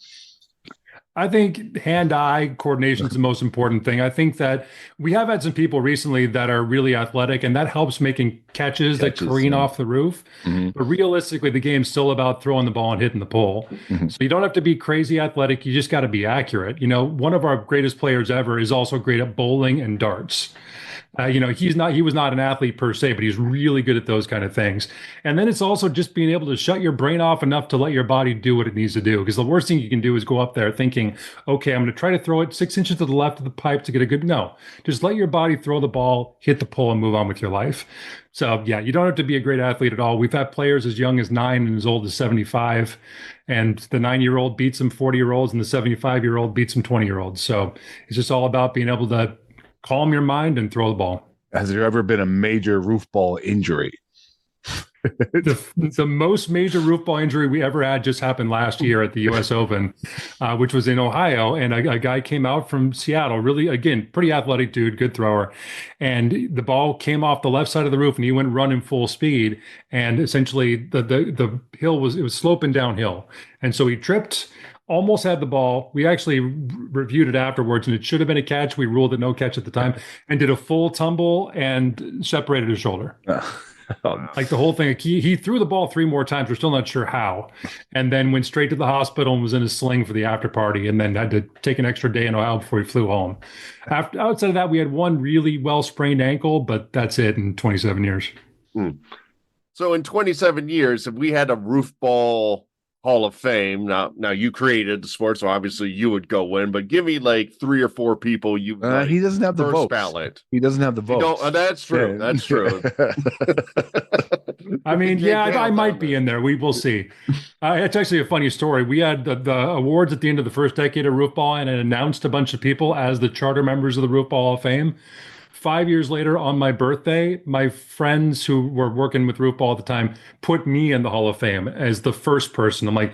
I think hand-eye coordination is the most important thing. I think that we have had some people recently that are really athletic, and that helps making catches that careen off the roof. Mm-hmm. But realistically, the game's still about throwing the ball and hitting the pole. Mm-hmm. So you don't have to be crazy athletic. You just got to be accurate. One of our greatest players ever is also great at bowling and darts. He was not an athlete per se, but he's really good at those kind of things. And then it's also just being able to shut your brain off enough to let your body do what it needs to do. Because the worst thing you can do is go up there thinking, okay, I'm going to try to throw it 6 inches to the left of the pipe to get a good, no, just let your body throw the ball, hit the pole, and move on with your life. So yeah, you don't have to be a great athlete at all. We've had players as young as 9 and as old as 75, and the 9-year-old beats some 40-year-olds, and the 75-year-old beats some 20-year-olds. So it's just all about being able to calm your mind and throw the ball. Has there ever been a major roof ball injury? The most major roof ball injury we ever had just happened last year at the U.S. Open, which was in Ohio. And a guy came out from Seattle, really, again, pretty athletic dude, good thrower. And the ball came off the left side of the roof and he went running full speed. And essentially the hill was sloping downhill. And so he tripped, almost had the ball. We actually reviewed it afterwards, and it should have been a catch. We ruled it no catch at the time, and did a full tumble and separated his shoulder. Like the whole thing. He threw the ball 3 more times. We're still not sure how. And then went straight to the hospital and was in a sling for the after party, and then had to take an extra day in Ohio before he flew home. Outside of that, we had one really well sprained ankle, but that's it in 27 years. So in 27 years, if we had a roof ball Hall of Fame, now you created the sport, so obviously you would go in, but give me like 3 or 4 people you he doesn't have the first votes. ballot. He doesn't have the votes. That's true. Yeah. That's true. I mean, yeah, I might be in there. We will see. It's actually a funny story. We had the awards at the end of the first decade of Roof Ball, and it announced a bunch of people as the charter members of the Roof Ball Hall of Fame. 5 years later, on my birthday, my friends who were working with Roof Ball at the time put me in the Hall of Fame as the first person. I'm like,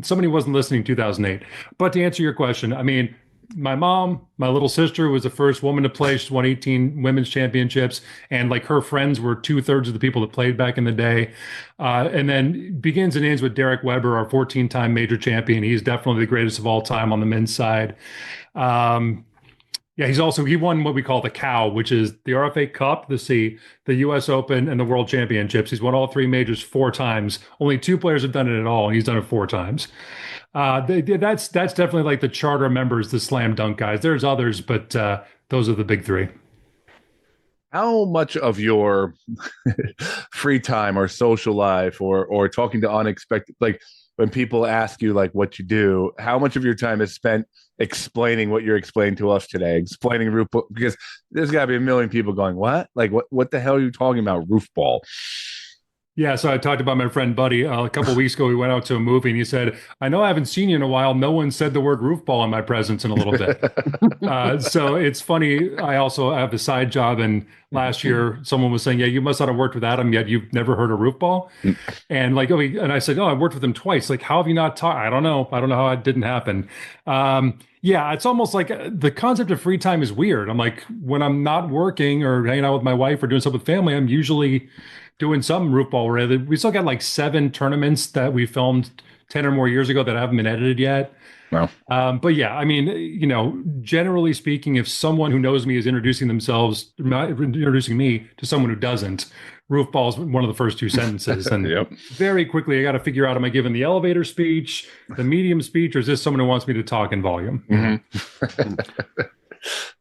somebody wasn't listening in 2008. But to answer your question, I mean, my mom, my little sister was the first woman to play. She's won 18 women's championships. And like her friends were 2/3 of the people that played back in the day. And then begins and ends with Derek Weber, our 14-time major champion. He's definitely the greatest of all time on the men's side. Yeah, he won what we call the COW, which is the RFA Cup, the U.S. Open, and the World Championships. He's won all 3 majors 4 times. Only 2 players have done it at all, and he's done it 4 times. That's definitely like the charter members, the slam dunk guys. There's others, but those are the big 3. How much of your free time or social life or talking to unexpected, like when people ask you like what you do, how much of your time is spent explaining what you're explaining to us today, explaining roof ball? Because there's got to be a million people going, what? Like, what the hell are you talking about, roof ball? Yeah, so I talked about my friend Buddy a couple of weeks ago. We went out to a movie, and he said, I know I haven't seen you in a while. No one said the word roof ball in my presence in a little bit. So it's funny. I also have a side job, and last year someone was saying, yeah, you must not have worked with Adam yet. You've never heard of roof ball? And like, and I said, I worked with him twice. Like, how have you not talked? I don't know how it didn't happen. Yeah, it's almost like the concept of free time is weird. I'm like, when I'm not working or hanging out with my wife or doing something with family, I'm usually doing some roof ball related. We still got like 7 tournaments that we filmed 10 or more years ago that haven't been edited yet. Wow. But yeah, I mean, generally speaking, if someone who knows me is introducing me to someone who doesn't, roof ball is one of the first 2 sentences. And very quickly, I got to figure out, am I giving the elevator speech, the medium speech, or is this someone who wants me to talk in volume? Mm-hmm.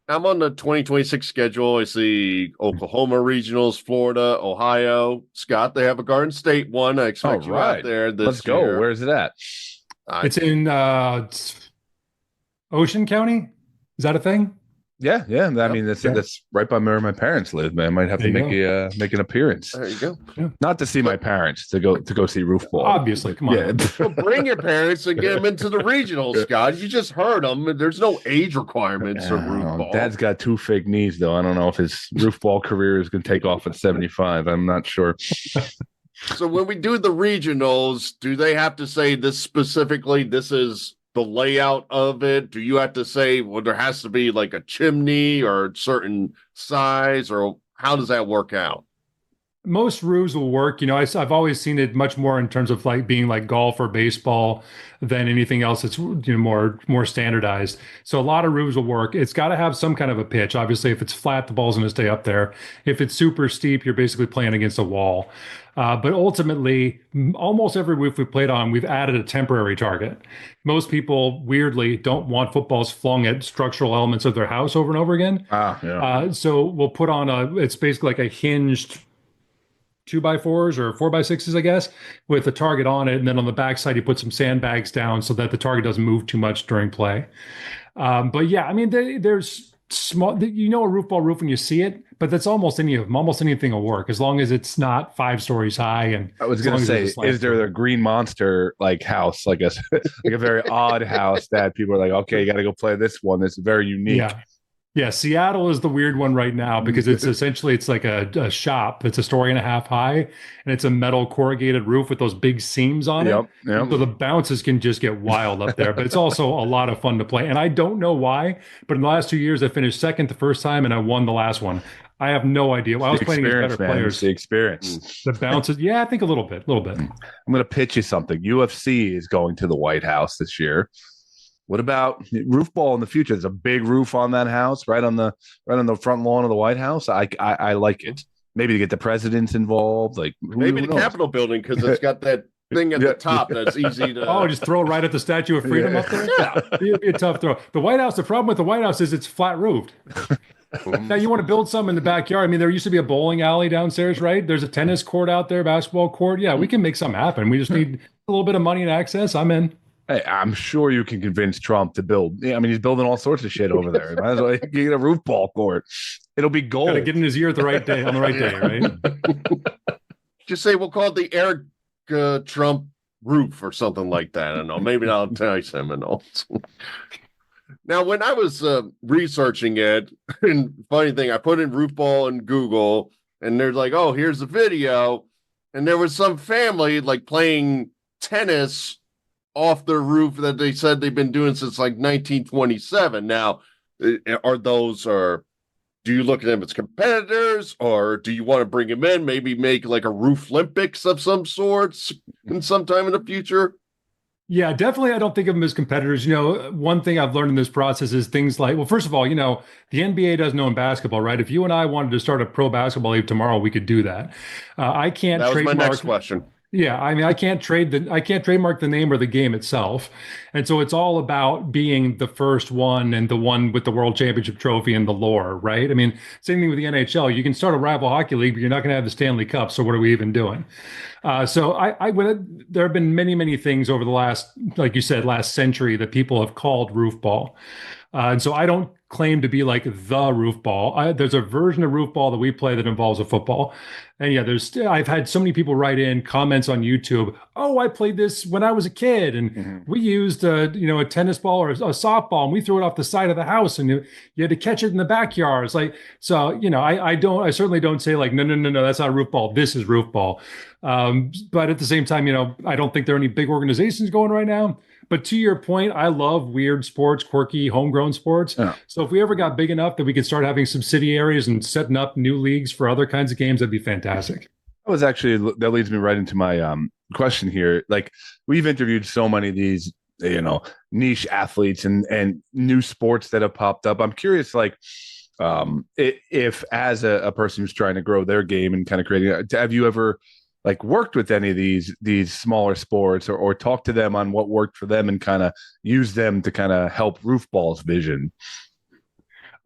I'm on the 2026 schedule. I see Oklahoma regionals, Florida, Ohio. Scott, they have a Garden State one. I expect you out there this Let's go. year. Where's it at? It's in Ocean County. Is that a thing? Yeah. I mean, that's right by where my parents live, man. I might have to make an appearance. There you go. Yeah. Not to see my parents, to go see roof ball. Obviously, come on. Yeah. Well, bring your parents and get them into the regionals, Scott. You just heard them. There's no age requirements for roof ball. Dad's got 2 fake knees, though. I don't know if his roof ball career is going to take off at 75. I'm not sure. So when we do the regionals, do they have to say this specifically? This is the layout of it? Do you have to say, well, there has to be like a chimney or a certain size, or how does that work out? Most roofs will work. I've always seen it much more in terms of like being like golf or baseball than anything else that's more standardized. So a lot of roofs will work. It's got to have some kind of a pitch. Obviously, if it's flat, the ball's going to stay up there. If it's super steep, you're basically playing against a wall. But ultimately, almost every roof we've played on, we've added a temporary target. Most people, weirdly, don't want footballs flung at structural elements of their house over and over again. Yeah. So we'll put on it's basically like a hinged 2x4s or 4x6s, I guess, with a target on it. And then on the backside, you put some sandbags down so that the target doesn't move too much during play. But yeah, I mean, there's small, a roof ball roof when you see it, but that's almost any of them. Almost anything will work as long as it's not 5 stories high. And I was going to say, is there a green monster like house, like a very odd house that people are like, okay, you got to go play this one. It's very unique. Yeah, Seattle is the weird one right now because it's like a shop. It's a story and a half high, and it's a metal corrugated roof with those big seams on it. Yep. So the bounces can just get wild up there. But it's also a lot of fun to play. And I don't know why, but in the last 2 years, I finished second the first time, and I won the last one. I have no idea. I was playing against better players. The experience. The bounces, yeah, I think a little bit. I'm going to pitch you something. UFC is going to the White House this year. What about Roofball in the future? There's a big roof on that house, right on the front lawn of the White House. I like it. Maybe to get the presidents involved, like maybe the Capitol building because it's got that thing at the top that's easy to. Just throw right at the Statue of Freedom up there. Yeah, it'd be a tough throw. The White House. The problem with the White House is it's flat roofed. Now you want to build some in the backyard. I mean, there used to be a bowling alley downstairs, right? There's a tennis court out there, basketball court. Yeah, we can make something happen. We just need a little bit of money and access. I'm in. Hey, I'm sure you can convince Trump to build. I mean, he's building all sorts of shit over there. Might as well get a roof ball court. It'll be gold. Gotta get in his ear at the right day, on the right day, right? Just say we'll call it the Eric Trump roof or something like that. I don't know. Maybe I'll entice him and all. Now, when I was researching it, and funny thing, I put in roof ball in Google, and they're like, "Oh, here's the video," and there was some family like playing tennis off their roof that they said they've been doing since like 1927. Now, do you look at them as competitors, or do you want to bring them in, maybe make like a roof Olympics of some sorts in sometime in the future? Yeah, definitely. I don't think of them as competitors. One thing I've learned in this process is things like, well, first of all, the NBA doesn't own basketball, right? If you and I wanted to start a pro basketball league tomorrow, we could do that. I can't. That was my next question. Yeah, I mean, I can't trademark the name or the game itself. And so it's all about being the first one and the one with the world championship trophy and the lore, right? I mean, same thing with the NHL. You can start a rival hockey league, but you're not going to have the Stanley Cup. So what are we even doing? There have been many, many things over the last, like you said, last century that people have called roof ball. And so I don't claim to be like the roof ball. There's a version of roof ball that we play that involves a football. And yeah, I've had so many people write in comments on YouTube. Oh, I played this when I was a kid, and we used a tennis ball or a softball, and we threw it off the side of the house, and you had to catch it in the backyard. It's like, so I certainly don't say like no, that's not roof ball. This is roof ball. But at the same time, I don't think there are any big organizations going right now. But to your point, I love weird sports, quirky, homegrown sports. Yeah. So if we ever got big enough that we could start having subsidiaries and setting up new leagues for other kinds of games, that'd be fantastic. That leads me right into my question here. Like, we've interviewed so many of these, niche athletes and new sports that have popped up. I'm curious, like, if as a person who's trying to grow their game and kind of creating, have you ever like worked with any of these smaller sports or talked to them on what worked for them and kind of use them to kind of help Roofball's vision?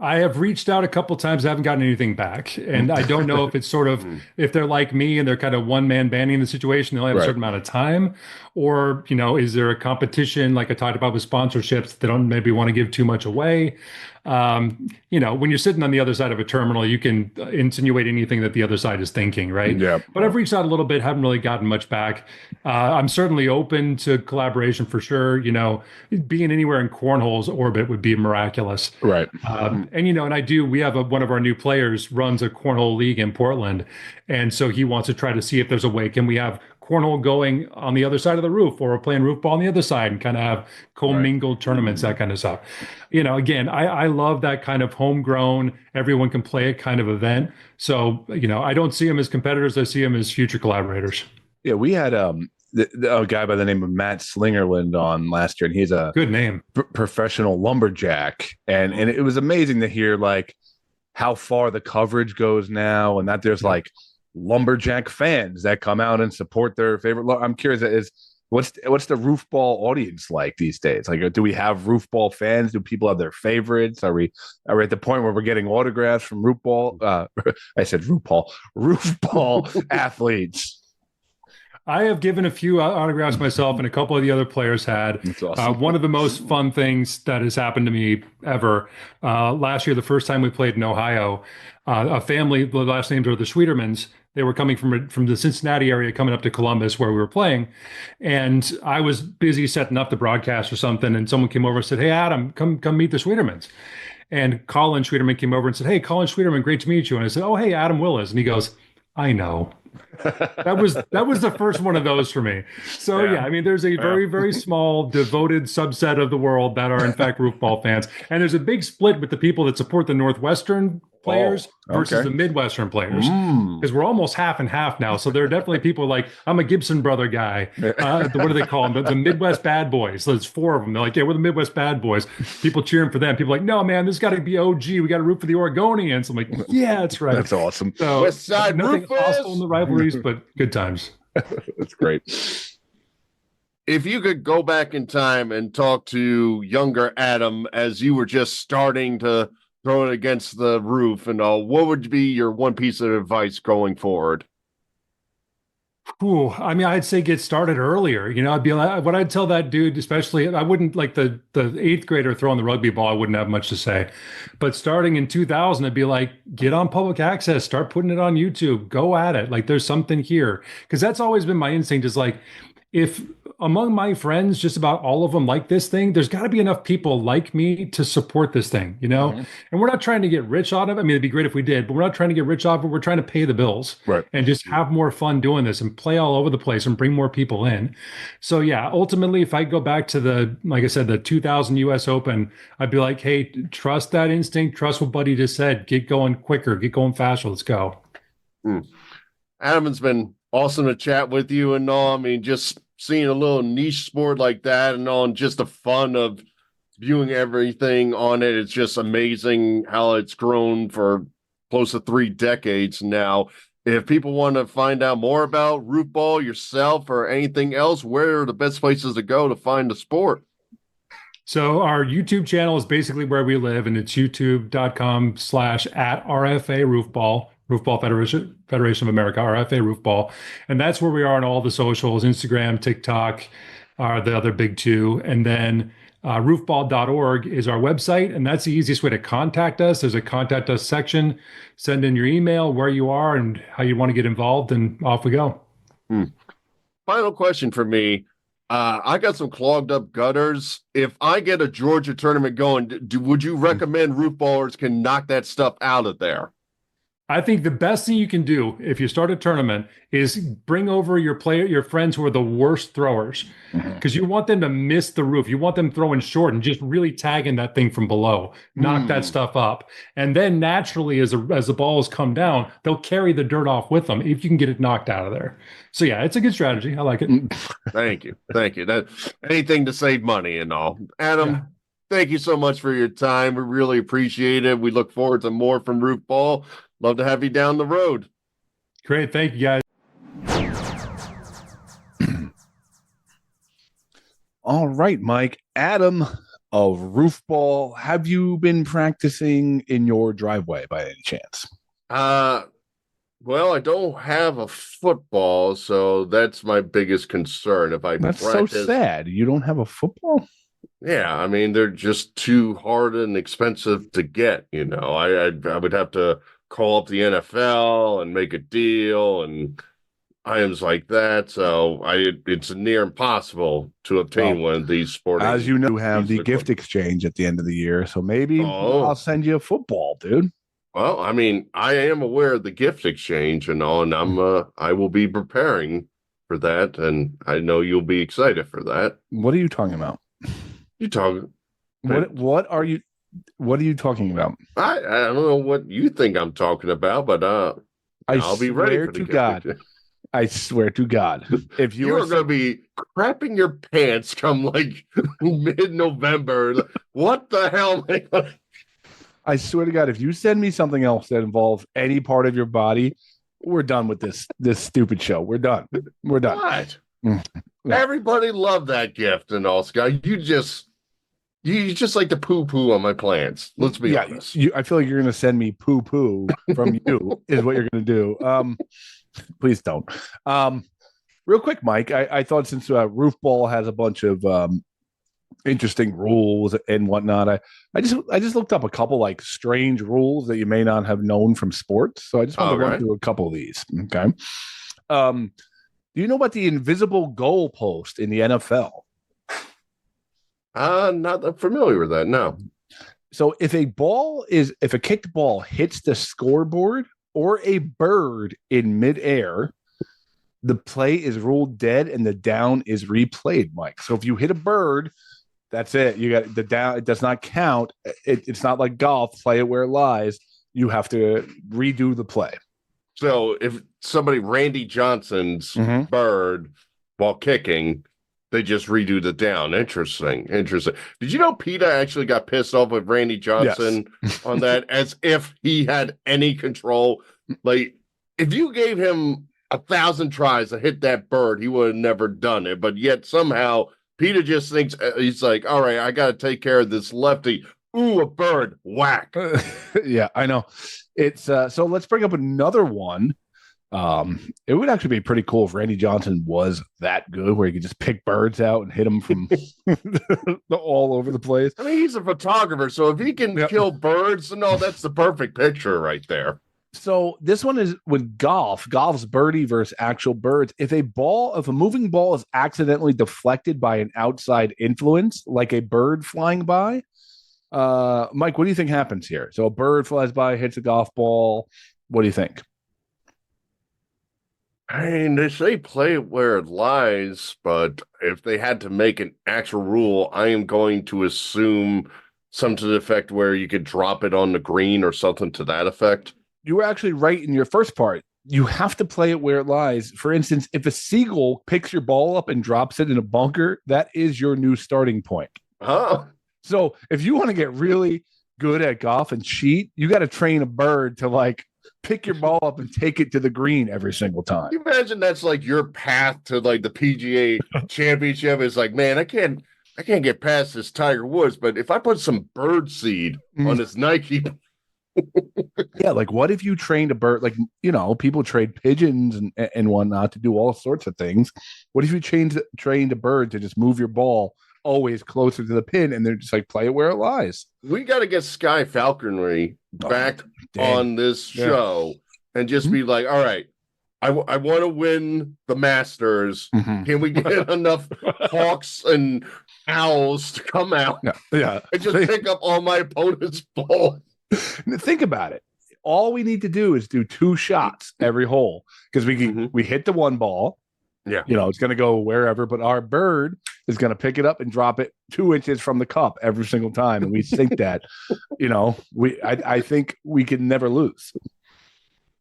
I have reached out a couple of times. I haven't gotten anything back. And I don't know if it's sort of, if they're like me and they're kind of one-man banding the situation, they only have a certain amount of time, or, is there a competition, like I talked about with sponsorships, they don't maybe want to give too much away. When you're sitting on the other side of a terminal, you can insinuate anything that the other side is thinking, right? Yeah. But I've reached out a little bit, haven't really gotten much back. I'm certainly open to collaboration for sure. Being anywhere in cornhole's orbit would be miraculous. Right. We have one of our new players runs a cornhole league in Portland. And so he wants to try to see if there's a way. Can we have cornhole going on the other side of the roof, or we're playing roofball on the other side and kind of have commingled tournaments, that kind of stuff. Again, I love that kind of homegrown, everyone can play it kind of event. So, I don't see them as competitors. I see them as future collaborators. Yeah, we had a guy by the name of Matt Slingerland on last year, and he's a good name, professional lumberjack, and it was amazing to hear like how far the coverage goes now, and that there's like lumberjack fans that come out and support their favorite. I'm curious, what's the roofball audience like these days? Like, do we have roofball fans? Do people have their favorites? Are we at the point where we're getting autographs from roofball? I said roofball athletes. I have given a few autographs myself, and a couple of the other players had. That's awesome. One of the most fun things that has happened to me ever, last year, the first time we played in Ohio, a family, the last names are the Schwedermans. They were coming from the Cincinnati area, coming up to Columbus where we were playing. And I was busy setting up the broadcast or something, and someone came over and said, "Hey, Adam, come meet the Schwedermans." And Colin Schwederman came over and said, "Hey, Colin Schwederman, great to meet you." And I said, "Oh, hey, Adam Willis." And he goes, "I know." That was the first one of those for me. So yeah, I mean, there's a very, very small devoted subset of the world that are in fact roofball fans, and there's a big split with the people that support the Northwestern players versus the Midwestern players, because we're almost half and half now. So there are definitely people like, I'm a Gibson brother guy. What do they call them? The Midwest Bad Boys. So there's 4 of them. They're like, yeah, we're the Midwest Bad Boys. People cheering for them. People are like, no, man, this got to be OG. We got to root for the Oregonians. I'm like, yeah, that's right. That's awesome. So West Side nothing Roofers. hostile in the rivalries, but good times. That's great. If you could go back in time and talk to younger Adam as you were just starting to throw it against the roof and all, what would be your one piece of advice going forward? Ooh, I mean, I'd say get started earlier. I'd be like, what I'd tell that dude, especially, I wouldn't like the 8th grader throwing the rugby ball. I wouldn't have much to say, but starting in 2000, I'd be like, get on public access, start putting it on YouTube, go at it. Like, there's something here, because that's always been my instinct. Is like, if among my friends, just about all of them like this thing, there's got to be enough people like me to support this thing, And we're not trying to get rich out of it. I mean, it'd be great if we did, but we're not trying to get rich out of it. We're trying to pay the bills, right, and just have more fun doing this and play all over the place and bring more people in. So yeah, ultimately, if I go back to like I said, the 2000 US Open, I'd be like, hey, trust that instinct, trust what Buddy just said, get going quicker, get going faster, let's go. Adam, it's been awesome to chat with you and all. I mean, just seeing a little niche sport like that and all, and just the fun of viewing everything on it. It's just amazing how it's grown for close to 3 decades now. If people want to find out more about Roofball, yourself, or anything else, where are the best places to go to find the sport? So our YouTube channel is basically where we live, and it's youtube.com/@RFA Roofball. Roofball Federation of America, RFA Roofball. And that's where we are on all the socials, Instagram, TikTok are the other big 2. And then roofball.org is our website. And that's the easiest way to contact us. There's a contact us section. Send in your email, where you are and how you want to get involved, and off we go. Final question for me. I got some clogged up gutters. If I get a Georgia tournament going, would you recommend roofballers can knock that stuff out of there? I think the best thing you can do if you start a tournament is bring over your friends who are the worst throwers, because you want them to miss the roof. You want them throwing short and just really tagging that thing from below, knock that stuff up. And then naturally, as the balls come down, they'll carry the dirt off with them if you can get it knocked out of there. So yeah, it's a good strategy. I like it. Thank you. That anything to save money and all. Adam, thank you so much for your time. We really appreciate it. We look forward to more from Roofball. Love to have you down the road. Great. Thank you, guys. All right, Mike. Adam of Roofball, have you been practicing in your driveway by any chance? Well, I don't have a football, so that's my biggest concern. If I That's practice, so sad. You don't have a football? Yeah, I mean, they're just too hard and expensive to get, I would have to call up the NFL and make a deal and items like that. So it's near impossible to obtain one of these sporting. As you know, you have the gift exchange at the end of the year. So maybe I'll send you a football, dude. Well, I mean, I am aware of the gift exchange and all, and I will be preparing for that, and I know you'll be excited for that. What are you talking about? You talking? What are you talking about? I don't know what you think I'm talking about, but I'll be ready for the God. I swear to God, if you are going to be crapping your pants come like mid-November, what the hell? I swear to God, if you send me something else that involves any part of your body, we're done with this stupid show. We're done. What? Everybody loved that gift and all, Scott. You just like to poo-poo on my plants. Let's be honest. I feel like you're going to send me poo-poo from you is what you're going to do. Please don't. Real quick, Mike, I thought since Roofball has a bunch of interesting rules and whatnot, I just looked up a couple like strange rules that you may not have known from sports. So I just want to run through a couple of these. Okay. Do you know about the invisible goal post in the NFL? Not familiar with that. No. So if a kicked ball hits the scoreboard or a bird in midair, the play is ruled dead and the down is replayed, Mike. So if you hit a bird, that's it. You got the down. It does not count. It's not like golf. Play it where it lies. You have to redo the play. So if somebody Randy Johnson's bird while kicking, they just redo the down. Interesting. Did you know PETA actually got pissed off with Randy Johnson on that as if he had any control? Like, if you gave him 1,000 tries to hit that bird, he would have never done it. But yet somehow PETA just thinks, he's like, all right, I got to take care of this lefty. Ooh, a bird. Whack. Yeah, I know. It's so let's bring up another one. It would actually be pretty cool if Randy Johnson was that good, where he could just pick birds out and hit them from all over the place. I mean, he's a photographer, so if he can kill birds, no, that's the perfect picture right there. So this one is with golf's birdie versus actual birds. If a moving ball is accidentally deflected by an outside influence, like a bird flying by, Mike, what do you think happens here? So a bird flies by, hits a golf ball. What do you think? I mean, they say play it where it lies, but if they had to make an actual rule, I am going to assume something to the effect where you could drop it on the green or something to that effect. You were actually right in your first part. You have to play it where it lies. For instance, if a seagull picks your ball up and drops it in a bunker, that is your new starting point. Huh? So if you want to get really good at golf and cheat, you got to train a bird to like pick your ball up and take it to the green every single time. Can you imagine that's like your path to like the PGA championship is like, man, I can't get past this Tiger Woods, but if I put some bird seed on this Nike. Yeah, like what if you trained a bird? Like, you know, people trade pigeons and whatnot to do all sorts of things. What if you trained a bird to just move your ball always closer to the pin and they're just like play it where it lies? We got to get Sky Falconry back on this show and just be like, all right, I want to win the Masters. Can we get enough hawks and owls to come out and just pick up all my opponent's balls? Think about it. All we need to do is do 2 shots every hole because we hit the one ball. Yeah, you know, it's going to go wherever, but our bird is going to pick it up and drop it 2 inches from the cup every single time. And we think that, you know, I think we can never lose.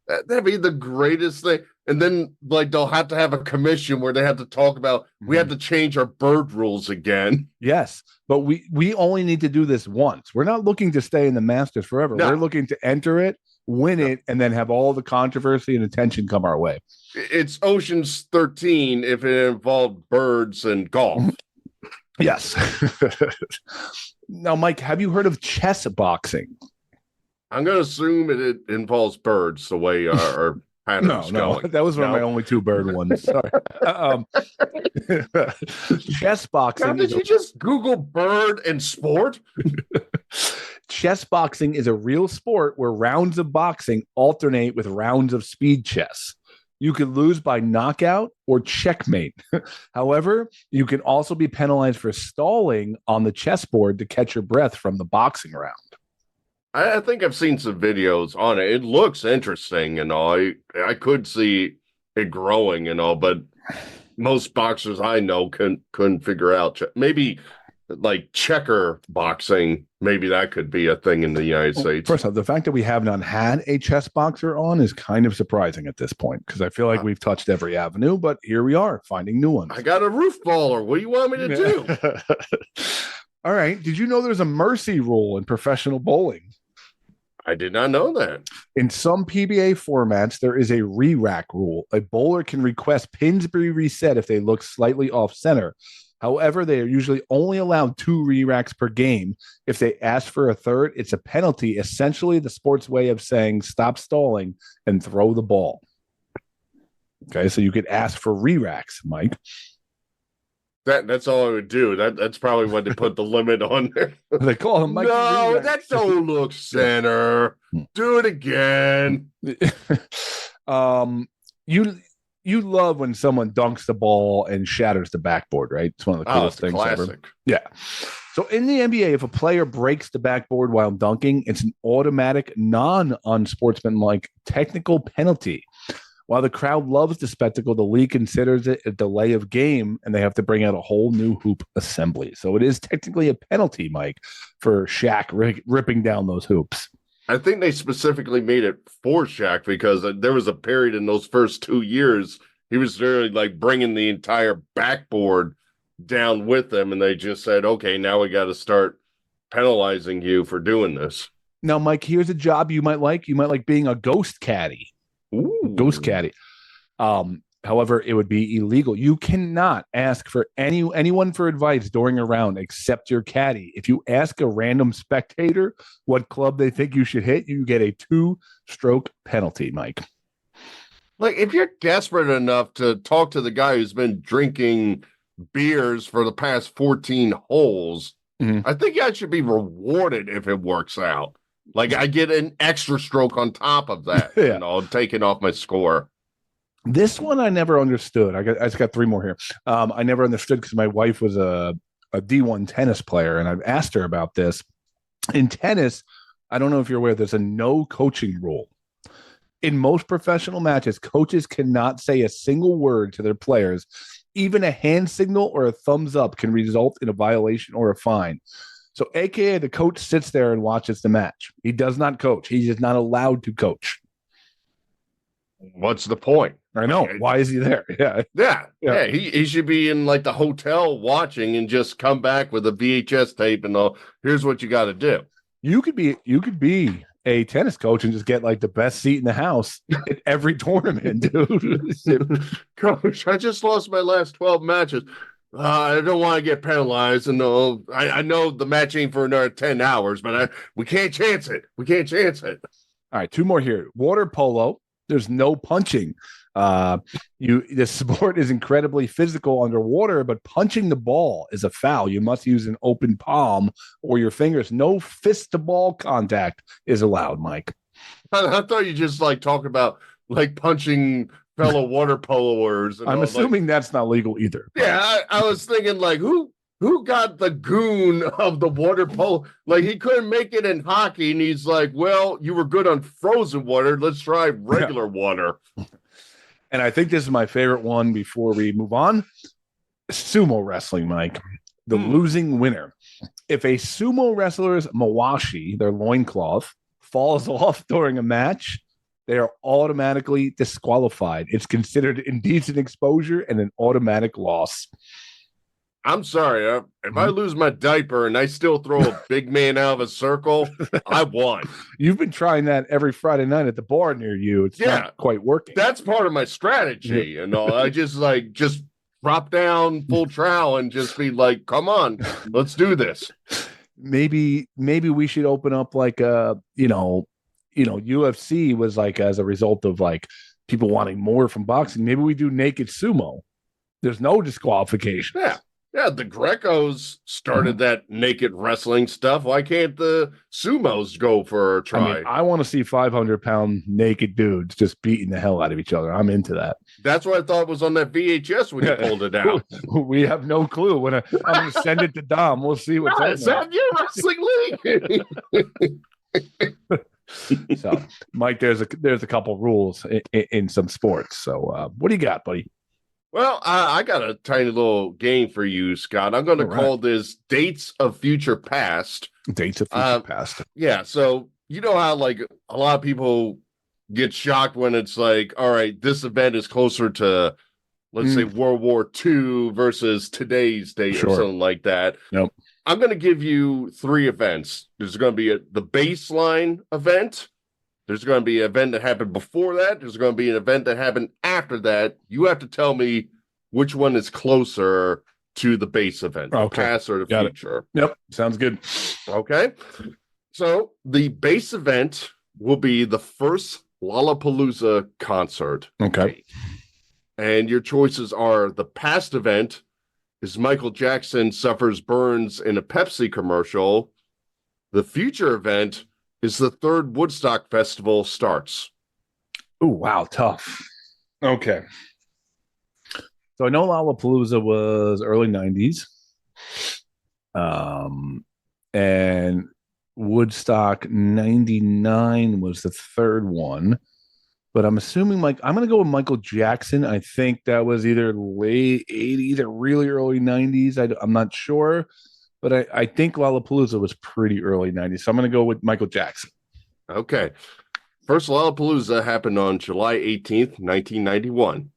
That'd be the greatest thing. And then, like, they'll have to have a commission where they have to talk about, we have to change our bird rules again. Yes, but we only need to do this once. We're not looking to stay in the Masters forever. No. We're looking to enter it, win it, and then have all the controversy and attention come our way. It's Ocean's 13 if it involved birds and golf. Yes. Now, Mike, have you heard of chess boxing? I'm going to assume it involves birds the way our pattern's going. That was one of my only 2 bird ones. Sorry. Chess boxing. Now, did you just Google bird and sport? Chess boxing is a real sport where rounds of boxing alternate with rounds of speed chess. You could lose by knockout or checkmate. However, you can also be penalized for stalling on the chessboard to catch your breath from the boxing round. I think I've seen some videos on it. It looks interesting and all. I could see it growing and all, but most boxers I know couldn't figure out. Maybe like checker boxing, maybe that could be a thing in the United States. First off, the fact that we have not had a chess boxer on is kind of surprising at this point, because I feel like we've touched every avenue, but here we are finding new ones. I got a roof baller. What do you want me to do? All right. Did you know there's a mercy rule in professional bowling? I did not know that. In some PBA formats, there is a re-rack rule. A bowler can request pins be reset if they look slightly off center. However, they are usually only allowed 2 re-racks per game. If they ask for a third, it's a penalty, essentially the sport's way of saying stop stalling and throw the ball. Okay, so you could ask for re-racks, Mike. That's all I would do. That's probably when they put the limit on there. They call him Mike. No, that don't look center. Do it again. You love when someone dunks the ball and shatters the backboard, right? It's one of the coolest things classic. ever. Yeah. So in the NBA, if a player breaks the backboard while dunking, it's an automatic, non-unsportsmanlike technical penalty. While the crowd loves the spectacle, the league considers it a delay of game, and they have to bring out a whole new hoop assembly. So it is technically a penalty, Mike, for Shaq ripping down those hoops. I think they specifically made it for Shaq because there was a period in those first 2 years he was really like bringing the entire backboard down with them, and they just said, "Okay, now we got to start penalizing you for doing this." Now, Mike, here's a job you might like. You might like being a ghost caddy. Ooh. Ghost caddy. However, it would be illegal. You cannot ask for anyone for advice during a round except your caddy. If you ask a random spectator what club they think you should hit, you get a 2-stroke penalty, Mike. Like, if you're desperate enough to talk to the guy who's been drinking beers for the past 14 holes, I think I should be rewarded if it works out. Like, I get an extra stroke on top of that, taking off my score. This one I never understood. I just got 3 more here. I never understood because my wife was a D1 tennis player, and I've asked her about this. In tennis, I don't know if you're aware, there's a no coaching rule. In most professional matches, coaches cannot say a single word to their players. Even a hand signal or a thumbs up can result in a violation or a fine. So, AKA, the coach sits there and watches the match. He does not coach. He is not allowed to coach. What's the point? I know. Why is he there? Yeah. He should be in like the hotel watching and just come back with a VHS tape and here's what you got to do. You could be a tennis coach and just get like the best seat in the house at every tournament, dude. Coach, I just lost my last 12 matches. I don't want to get penalized. And I know the match ain't for another 10 hours, but we can't chance it. All right, 2 more here. Water polo. There's no punching. The sport is incredibly physical underwater, but punching the ball is a foul. You must use an open palm or your fingers. No fist to ball contact is allowed, Mike. I thought you just like talk about like punching fellow water poloers. I'm assuming that's not legal either. Yeah, I was thinking like who got the goon of the water polo? Like, he couldn't make it in hockey, and he's like, well, you were good on frozen water. Let's try regular water. And I think this is my favorite one before we move on. Sumo wrestling, Mike. The losing winner. If a sumo wrestler's mawashi, their loincloth, falls off during a match, they are automatically disqualified. It's considered indecent exposure and an automatic loss. I'm sorry. If I lose my diaper and I still throw a big man out of a circle, I won. You've been trying that every Friday night at the bar near you. It's not quite working. That's part of my strategy. And I just drop down full trowel and just be like, come on, let's do this. Maybe we should open up like UFC was like as a result of like people wanting more from boxing. Maybe we do naked sumo. There's no disqualification. Yeah, the Grecos started that naked wrestling stuff. Why can't the sumos go for a try? I want to see 500-pound naked dudes just beating the hell out of each other. I'm into that. That's what I thought was on that VHS when you pulled it out. We have no clue. I'm going to send it to Dom. We'll see what's on Is that your wrestling league? So, Mike, there's a couple rules in some sports. So, what do you got, buddy? Well, I got a tiny little game for you, Scott. I'm going to call this Dates of Future Past. Dates of Future Past. Yeah, so you know how like a lot of people get shocked when it's like, all right, this event is closer to, let's say, World War II versus today's date or something like that. Nope. I'm going to give you 3 events. There's going to be the baseline event. There's going to be an event that happened before that. There's going to be an event that happened after that. You have to tell me which one is closer to the base event, the past or the future. Yep, sounds good. Okay. So the base event will be the first Lollapalooza concert. Okay. And your choices are the past event is Michael Jackson suffers burns in a Pepsi commercial. The future event is the 3rd Woodstock Festival starts. Oh, wow. Tough. Okay. So I know Lollapalooza was early 90s. And Woodstock 99 was the 3rd one. But I'm assuming I'm going to go with Michael Jackson. I think that was either late 80s or really early 90s. I'm not sure. But I think Lollapalooza was pretty early 90s. So I'm going to go with Michael Jackson. Okay. First Lollapalooza happened on July 18th, 1991.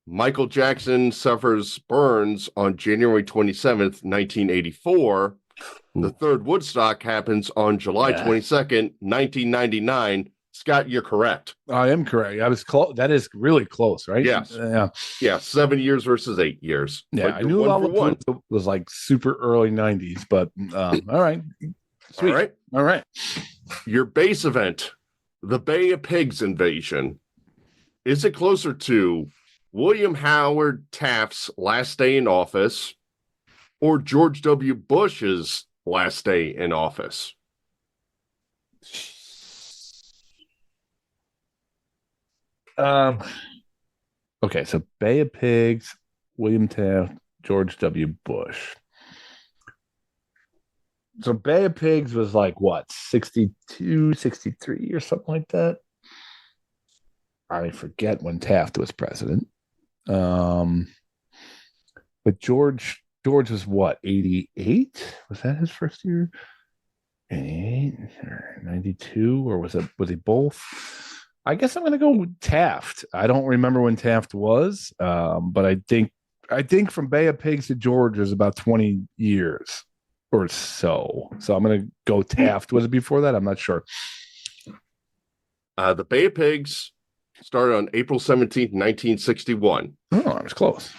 Michael Jackson suffers burns on January 27th, 1984. The 3rd Woodstock happens on July 22nd, 1999. Scott, you're correct. I am correct. I was close. That is really close, right? Yes. Yeah, 7 years versus 8 years. Yeah, I knew Lollapalooza was like super early 90s, but all right. Sweet. All right. Your base event, the Bay of Pigs invasion. Is it closer to William Howard Taft's last day in office or George W. Bush's last day in office? Okay, so Bay of Pigs, William Taft, George W. Bush. So Bay of Pigs was like what, 62, 63 or something like that? I forget when Taft was president. But George was what, 88? Was that his first year? 88 or 92, or was he both? I guess I'm going to go with Taft. I don't remember when Taft was, but I think from Bay of Pigs to George is about 20 years or so. So I'm going to go Taft. Was it before that? I'm not sure. The Bay of Pigs started on April 17th, 1961. Oh, I was close.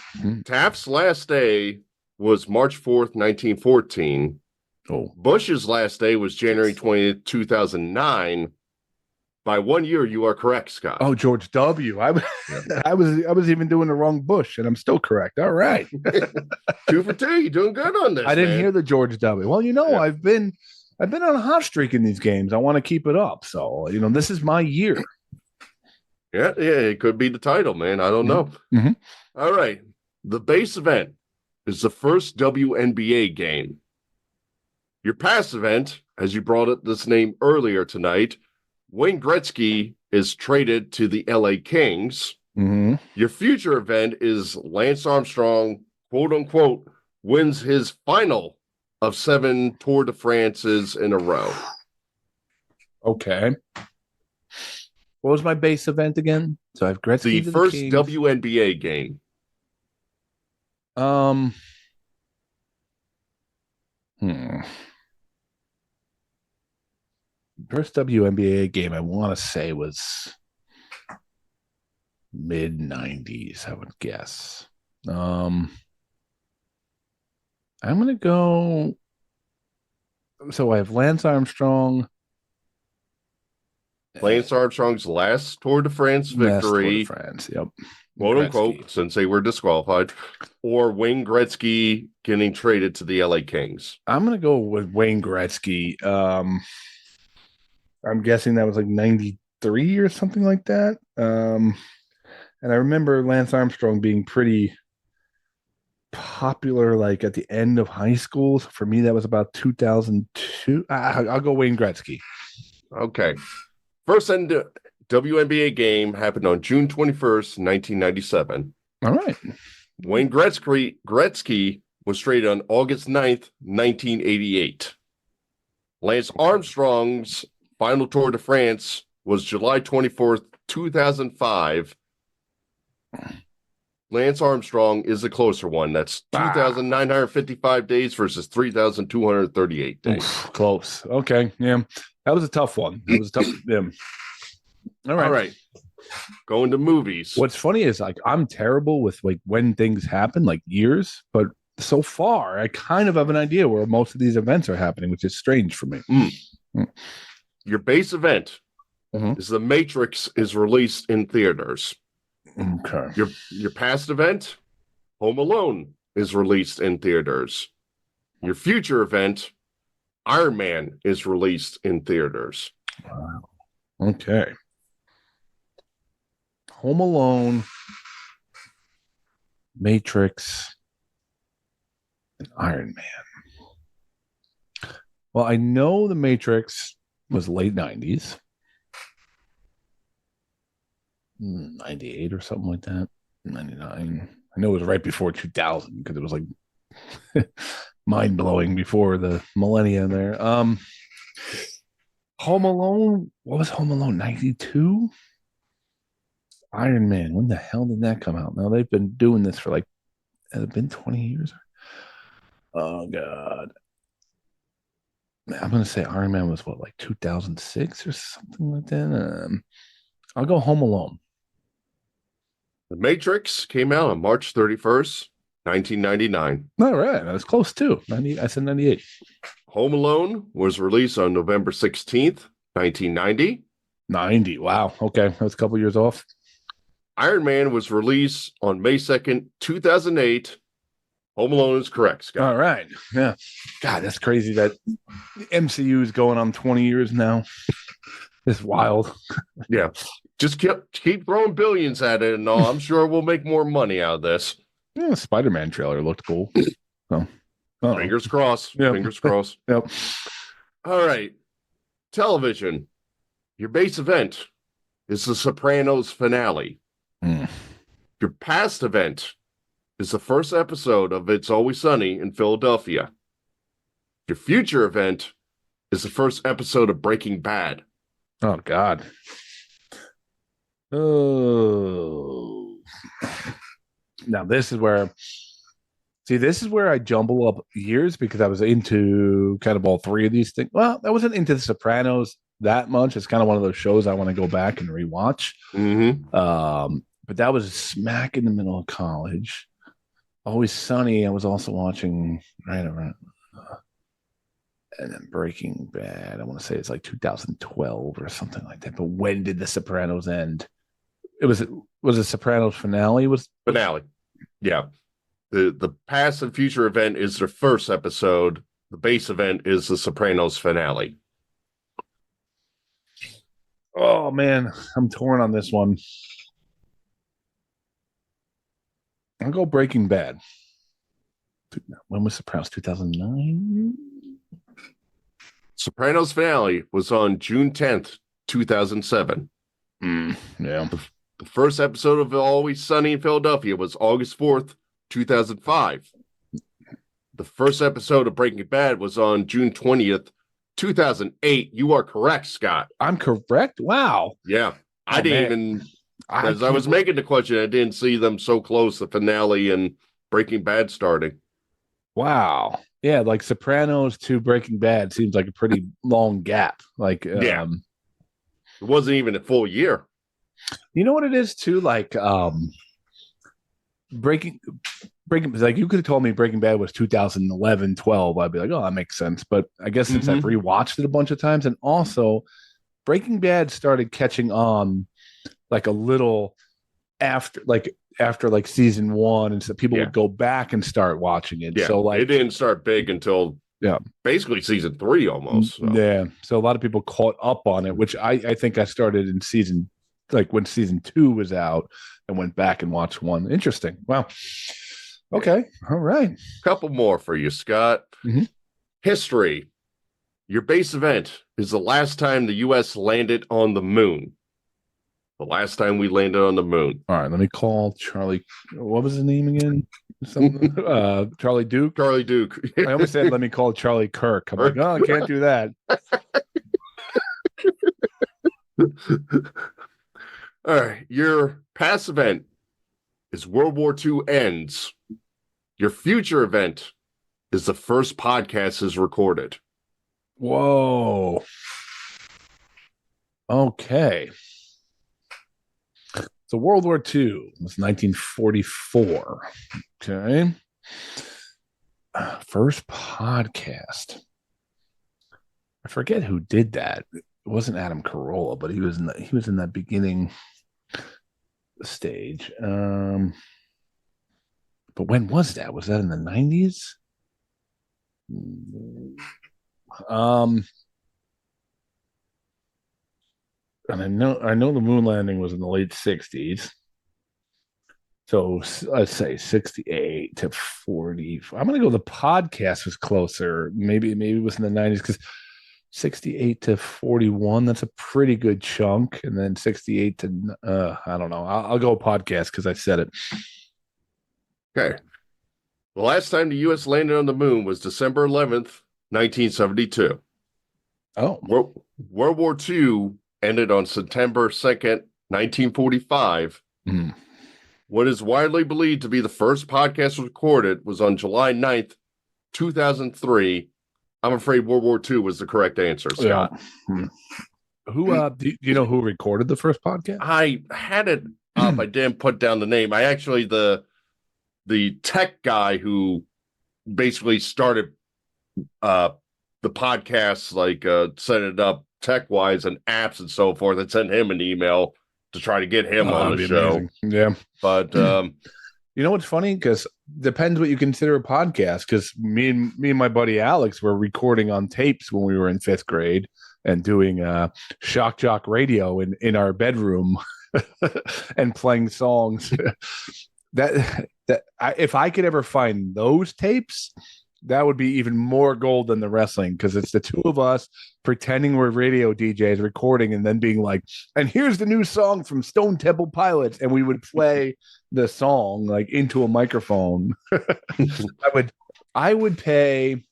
Taft's last day was March 4th, 1914. Oh. Bush's last day was January 20th, 2009. By 1 year, you are correct, Scott. Oh, George W. I was even doing the wrong Bush, and I'm still correct. All right. 2 for 2. You're doing good on this. I didn't hear the George W. Well, I've been on a hot streak in these games. I want to keep it up. So, this is my year. Yeah, it could be the title, man. I don't know. Mm-hmm. All right. The base event is the first WNBA game. Your past event, as you brought up this name earlier tonight, Wayne Gretzky is traded to the LA Kings. Mm-hmm. Your future event is Lance Armstrong, quote unquote, wins his final of 7 Tour de France's in a row. Okay. What was my base event again? So I have Gretzky. The first WNBA game. First WNBA game I want to say was mid 90s, I would guess. I'm going to go. So I have Lance Armstrong. Lance Armstrong's last Tour de France victory. Tour de France, yep. Quote unquote, since they were disqualified, or Wayne Gretzky getting traded to the LA Kings. I'm going to go with Wayne Gretzky. I'm guessing that was like 93 or something like that. And I remember Lance Armstrong being pretty popular like at the end of high school. So for me, that was about 2002. I'll go Wayne Gretzky. Okay. First WNBA game happened on June 21st, 1997. All right. Wayne Gretzky was traded on August 9th, 1988. Lance Armstrong's final Tour de France was July 24th, 2005. Lance Armstrong is the closer one. That's 2,955 days versus 3,238 days. Oof, close. Okay. Yeah. That was a tough one. It was a tough. Yeah. All right. Going to movies. What's funny is like I'm terrible with like when things happen, like years, but so far I kind of have an idea where most of these events are happening, which is strange for me. Your base event is The Matrix is released in theaters. Okay. Your past event, Home Alone, is released in theaters. Your future event, Iron Man, is released in theaters. Wow. Okay. Home Alone, Matrix, and Iron Man. Well, I know The Matrix was late 90s. 98 or something like that. 99. I know it was right before 2000 because it was like mind-blowing before the millennium there. Home Alone, what was Home Alone? 92? Iron Man, when the hell did that come out? Now they've been doing this for like, has it been 20 years? Oh God. I'm gonna say Iron Man was what, like 2006 or something like that. I'll go Home Alone. The Matrix came out on March 31st, 1999. All right, that's close too. I said 98. Home Alone was released on November 16th, 1990. 90. Wow. Okay, that was a couple years off. Iron Man was released on May 2nd, 2008. Home Alone is correct, Scott. All right. Yeah. God, that's crazy that the MCU is going on 20 years now. It's wild. Yeah. Just keep throwing billions at it and all. I'm sure we'll make more money out of this. Yeah, Spider-Man trailer looked cool. So, fingers crossed. Yep. Fingers crossed. Yep. All right. Television. Your base event is The Sopranos finale. Your past event is the first episode of It's Always Sunny in Philadelphia. Your future event is the first episode of Breaking Bad. Oh, God. Oh. Now, this is where I jumble up years because I was into kind of all three of these things. Well, I wasn't into The Sopranos that much. It's kind of one of those shows I want to go back and rewatch. But that was smack in the middle of college. Always Sunny, I was also watching right around. And then Breaking Bad, I want to say it's like 2012 or something like that. But when did The Sopranos end? Was the Sopranos finale? Finale. Yeah. The past and future event is the first episode. The base event is The Sopranos finale. Oh, man. I'm torn on this one. I'll go Breaking Bad. When was Sopranos? 2009? Sopranos finale was on June 10th, 2007. Yeah. The first episode of Always Sunny in Philadelphia was August 4th, 2005. The first episode of Breaking Bad was on June 20th, 2008. You are correct, Scott. I'm correct? Wow. Yeah. I was making the question, I didn't see them so close, the finale and Breaking Bad starting. Wow. Yeah, like Sopranos to Breaking Bad seems like a pretty long gap. Like, yeah. It wasn't even a full year. You know what it is too? Like, Breaking, like you could have told me Breaking Bad was 2011, 12. I'd be like, oh, that makes sense. But I guess since I've rewatched it a bunch of times, and also Breaking Bad started catching on like a little after season one, and so people would go back and start watching it. Yeah, so like it didn't start big until basically season 3 almost. So. Yeah, so a lot of people caught up on it, which I think I started in when season 2 was out and went back and watched 1. Interesting. Wow. Okay. All right. Couple more for you, Scott. History. Your base event is the last time the U.S. landed on the moon. The last time we landed on the moon. All right, let me call Charlie. What was his name again? Charlie Duke. Charlie Duke. I almost said let me call Charlie Kirk. I'm like, oh, I can't do that. All right. Your past event is World War II ends. Your future event is the first podcast is recorded. Whoa. Okay. So World War II was 1944. Okay. First podcast. I forget who did that. It wasn't Adam Carolla, but he was in that beginning stage. But when was that? Was that in the 90s? And I know the moon landing was in the late 60s. So let's say 68 to 40. I'm going to go the podcast was closer. Maybe it was in the 90s because 68 to 41, that's a pretty good chunk. And then 68 to, I don't know. I'll go podcast because I said it. Okay. The last time the U.S. landed on the moon was December 11th, 1972. Oh. World War II ended on September 2nd, 1945. Mm. What is widely believed to be the first podcast recorded was on July 9th, 2003. I'm afraid World War II was the correct answer, Scott. Yeah. Who do you know who recorded the first podcast? I had it up. I didn't put down the name. I actually, the tech guy who basically started the podcast, like set it up tech-wise and apps and so forth, and sent him an email to try to get him on the show. Amazing. Yeah. But you know what's funny? Because depends what you consider a podcast. Because me and my buddy Alex were recording on tapes when we were in 5th grade and doing shock jock radio in our bedroom and playing songs. If I could ever find those tapes, that would be even more gold than the wrestling, because it's the two of us pretending we're radio DJs recording and then being like, and here's the new song from Stone Temple Pilots. And we would play the song like into a microphone. I would pay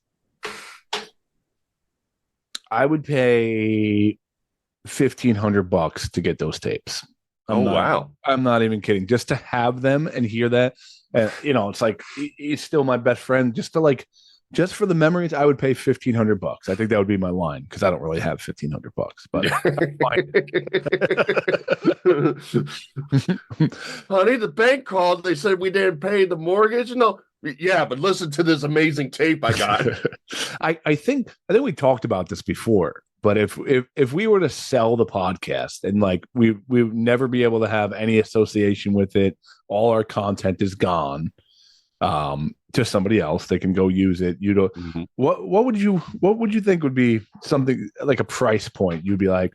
$1,500 to get those tapes. wow. I'm not even kidding. Just to have them and hear that. And it's like, he's still my best friend. Just for the memories, I would pay $1,500. I think that would be my line, because I don't really have $1,500. But honey, the bank called. They said we didn't pay the mortgage. No, yeah, but listen to this amazing tape I got. I think we talked about this before. But if we were to sell the podcast and like we would never be able to have any association with it, all our content is gone to somebody else. They can go use it. Mm-hmm. What would you think would be something like a price point? You'd be like,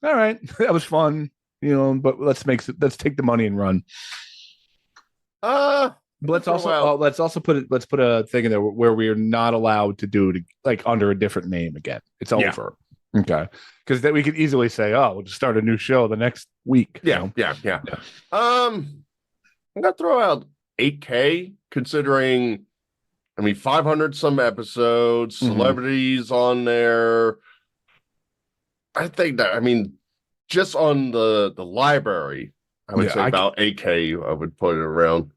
all right, that was fun, but let's take the money and run. But let's also put a thing in there where we are not allowed to do it like under a different name again. It's over. Okay. Because then we could easily say, we'll just start a new show the next week. Yeah. I'm gonna throw out 8K, considering 500 some episodes, celebrities on there. I think that just on the library, I would say about 8K. I would put it around.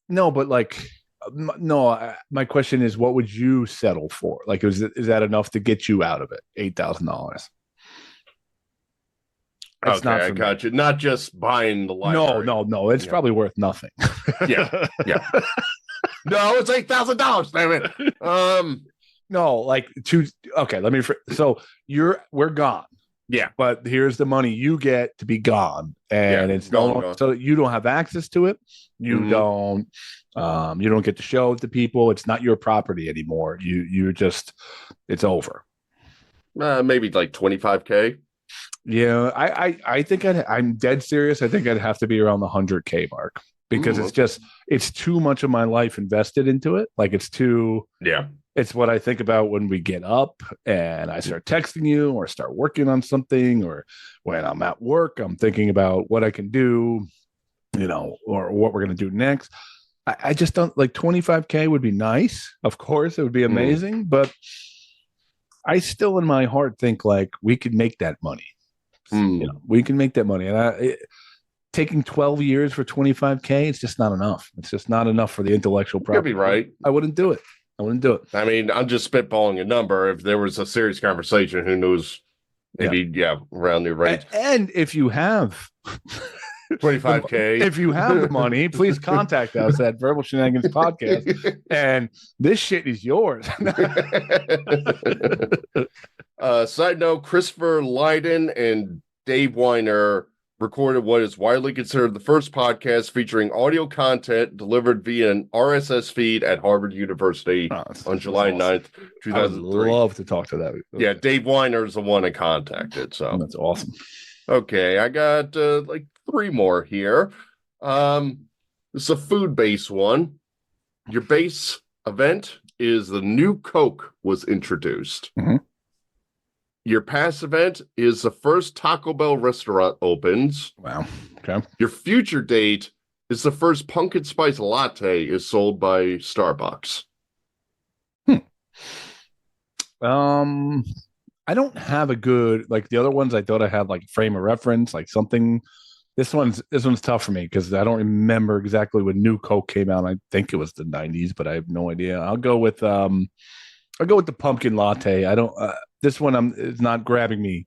No, but my question is, what would you settle for? Like, is that enough to get you out of it? $8,000. Okay, I got you. Not just buying the library. No. It's probably worth nothing. Yeah. No, it's $8,000. Damn it. No, like okay. Let me. So we're gone. Yeah, but here's the money you get to be gone, and it's gone. So you don't have access to it. You don't. You don't get to show it to people. It's not your property anymore. You just, it's over. Maybe like 25K. Yeah, I think I'm dead serious. I think I'd have to be around the 100K mark, because it's too much of my life invested into it. Like, it's too. Yeah. It's what I think about when we get up and I start texting you or start working on something, or when I'm at work, I'm thinking about what I can do, or what we're going to do next. I just don't like 25K would be nice. Of course, it would be amazing, but I still in my heart think like we could make that money. We can make that money. And taking 12 years for 25K, it's just not enough. It's just not enough for the intellectual property. You'll be right. I wouldn't do it. I mean, I'm just spitballing a number. If there was a serious conversation, who knows? Maybe, around the range. And if you have 25K. If you have the money, please contact us at Verbal Shenanigans Podcast. And this shit is yours. Side note, Christopher Lydon and Dave Weiner recorded what is widely considered the first podcast featuring audio content delivered via an RSS feed at Harvard University on July 9th, 2003. I would love to talk to that. Yeah, Dave Weiner is the one I contacted. So that's awesome. Okay, I got like 3 more here. This is a food-based one. Your base event is the new Coke was introduced. Mm-hmm. Your past event is the first Taco Bell restaurant opens. Wow. Okay. Your future date is the first pumpkin spice latte is sold by Starbucks. I don't have a good, like the other ones I thought I had like frame of reference, like something. This one's tough for me because I don't remember exactly when New Coke came out. I think it was the 90s, but I have no idea. I'll go with the pumpkin latte. I don't this one is not grabbing me.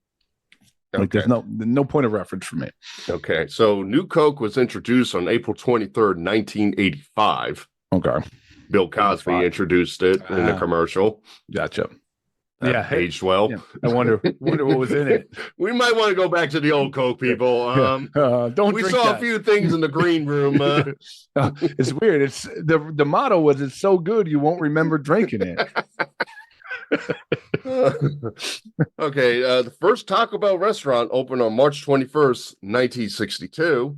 Like there's no point of reference for me. Okay. So New Coke was introduced on April 23rd, 1985. Okay. Bill Cosby introduced it in the commercial. Gotcha. That aged well. Yeah. I wonder what was in it. We might want to go back to the old Coke, people. Don't. We saw a few things in the green room. It's weird. It's the motto was it's so good you won't remember drinking it. Okay. The first Taco Bell restaurant opened on March 21st, 1962.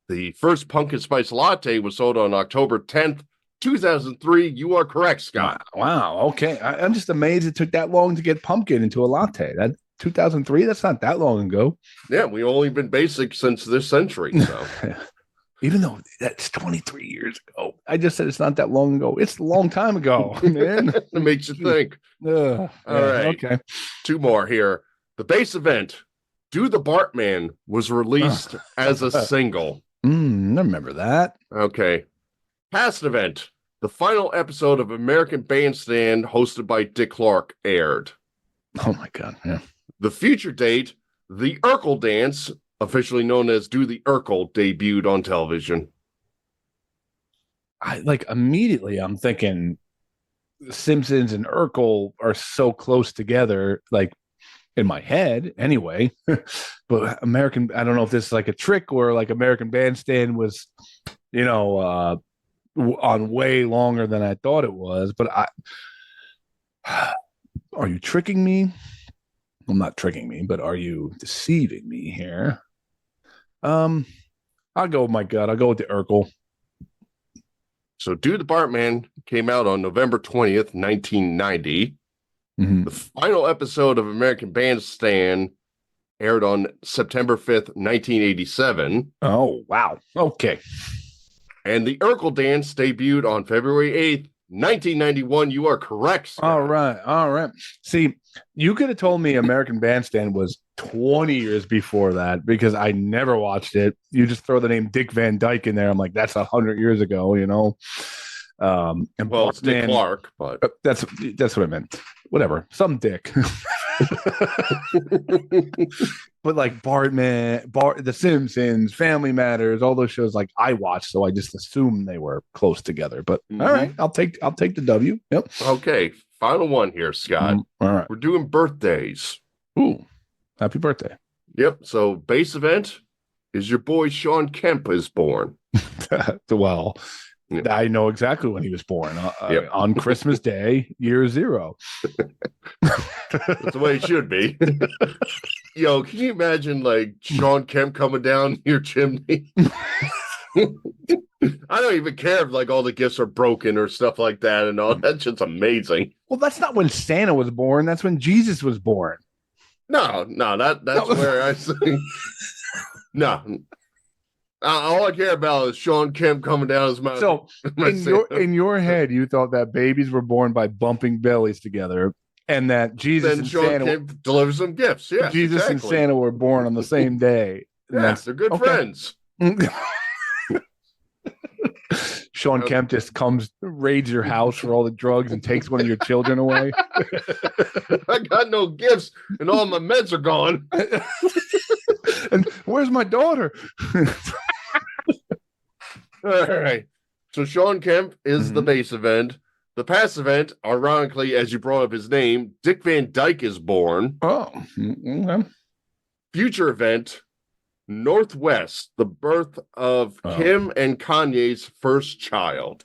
The first pumpkin spice latte was sold on October 10th. 2003, you are correct, Scott. Wow. Okay. I'm just amazed it took that long to get pumpkin into a latte. That 2003, that's not that long ago. Yeah, we've only been basic since this century. So, even though that's 23 years ago, I just said it's not that long ago. It's a long time ago, man. It makes you think. All right. Okay. 2 more here. The base event, Do the Bartman, was released as a single. I remember that. Okay. Past event, the final episode of American Bandstand hosted by Dick Clark aired. Oh my God. Yeah. The future date, the Urkel dance, officially known as Do the Urkel, debuted on television. Immediately I'm thinking Simpsons and Urkel are so close together, like in my head anyway. But American, I don't know if this is like a trick or like American Bandstand was, on way longer than I thought it was, but are you tricking me? Well, not tricking me, but are you deceiving me here? I'll go with my gut. I'll go with the Urkel. So Do the Bartman came out on November 20th, 1990. Mm-hmm. The final episode of American Bandstand aired on September 5th, 1987. Oh, wow. Okay. And the Urkel dance debuted on February 8th, 1991. You are correct, Scott. All right. See, you could have told me American Bandstand was 20 years before that because I never watched it. You just throw the name Dick Van Dyke in there. I'm like, that's 100 years ago, And it's Dick Clark, but that's what I meant. Whatever, some dick. But like Bartman, The Simpsons, Family Matters, all those shows like I watched, so I just assumed they were close together. But all right, I'll take the W. Yep. Okay, final one here, Scott. All right, we're doing birthdays. Ooh, happy birthday. Yep. So base event is your boy Sean Kemp is born. Well, I know exactly when he was born. On Christmas Day, year 0. That's the way it should be. Yo, can you imagine like Sean Kemp coming down your chimney? I don't even care if like all the gifts are broken or stuff like that and all. That's just amazing. Well, that's not when Santa was born. That's when Jesus was born. No, that's where I say no. All I care about is Sean Kemp coming down his mouth. So in your head, you thought that babies were born by bumping bellies together, and that Jesus then and Sean Santa Kemp delivers some gifts. Yes, Jesus exactly. and Santa were born on the same day. Yes, they're good friends. Sean Kemp just comes, raids your house for all the drugs and takes one of your children away. I got no gifts and all my meds are gone. And where's my daughter? All right. So Sean Kemp is the base event. The pass event, ironically, as you brought up his name, Dick Van Dyke is born. Oh, okay. Future event, Northwest, the birth of Kim and Kanye's first child.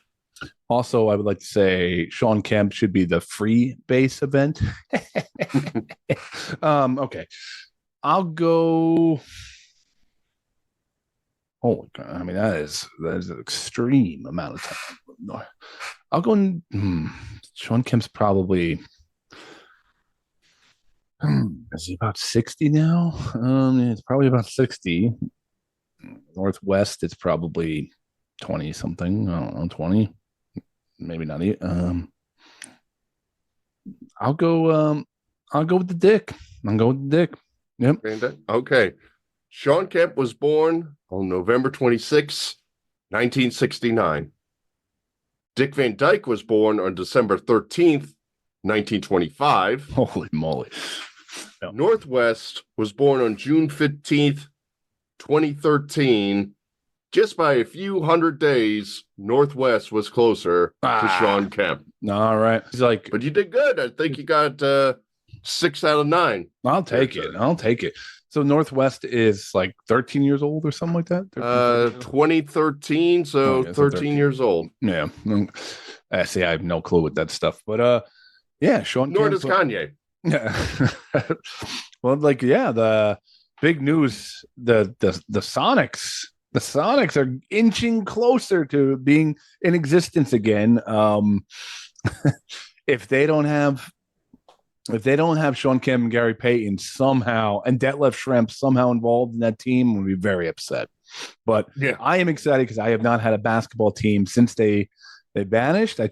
Also, I would like to say Sean Kemp should be the free base event. Okay. I'll go. Holy God. I mean, that is an extreme amount of time. I'll go. Sean Kemp's probably. Is he about 60 now? It's probably about 60. Northwest, it's probably 20 something. I don't know, 20. Maybe not. I'll go with the Dick. I'll go with the Dick. Yep. Okay. Sean Kemp was born on November 26, 1969. Dick Van Dyke was born on December 13th, 1925. Holy moly. Yep. Northwest was born on June 15th, 2013. Just by a few hundred days, Northwest was closer to Sean Kemp. All right. He's like, but you did good. I think you got 6 out of 9. I'll take it. So Northwest is like 13 years old or something like that? 2013, so 13 years old. Yeah. See, I have no clue with that stuff. But yeah, Sean Nor Kemp, does Kanye. Yeah. Well, like, yeah, the big news, the Sonics. The Sonics are inching closer to being in existence again. If they don't have Sean Kemp and Gary Payton somehow, and Detlef Schrempf somehow involved in that team, we'll be very upset. But yeah, I am excited because I have not had a basketball team since they vanished. I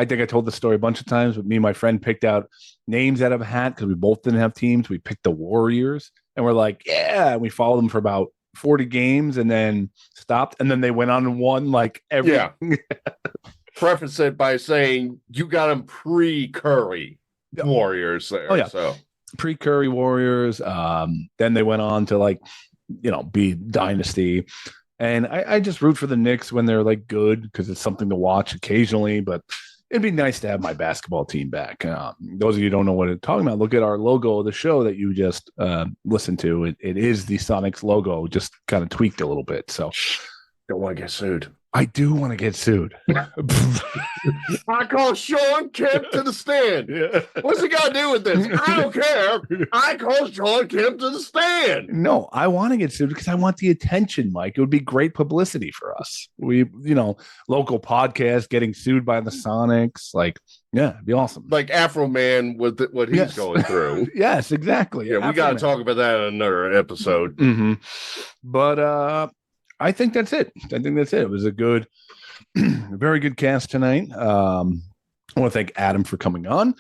think I told the story a bunch of times, but me and my friend picked out names out of a hat because we both didn't have teams. We picked the Warriors, and we're like, yeah, and we followed them for about 40 games and then stopped, and then they went on and won like every. Yeah. Preface it by saying you got them pre-Curry Warriors there. Oh yeah, so pre-Curry Warriors. Then they went on to be dynasty, and I just root for the Knicks when they're like good because it's something to watch occasionally. But it'd be nice to have my basketball team back. Those of you who don't know what I'm talking about, look at our logo of the show that you just listened to. It is the Sonics logo, just kind of tweaked a little bit. So don't want to get sued. I do want to get sued. I call Sean Kemp to the stand. Yeah. What's he got to do with this? I don't care. I call Sean Kemp to the stand. No, I want to get sued because I want the attention, Mike. It would be great publicity for us. Local podcast getting sued by the Sonics. Like, yeah, it'd be awesome. Like Afro Man with what he's going through. Yes, exactly. Yeah, we got to talk about that in another episode. Mm-hmm. But I think that's it. It was a good, very good cast tonight. I want to thank Adam for coming on.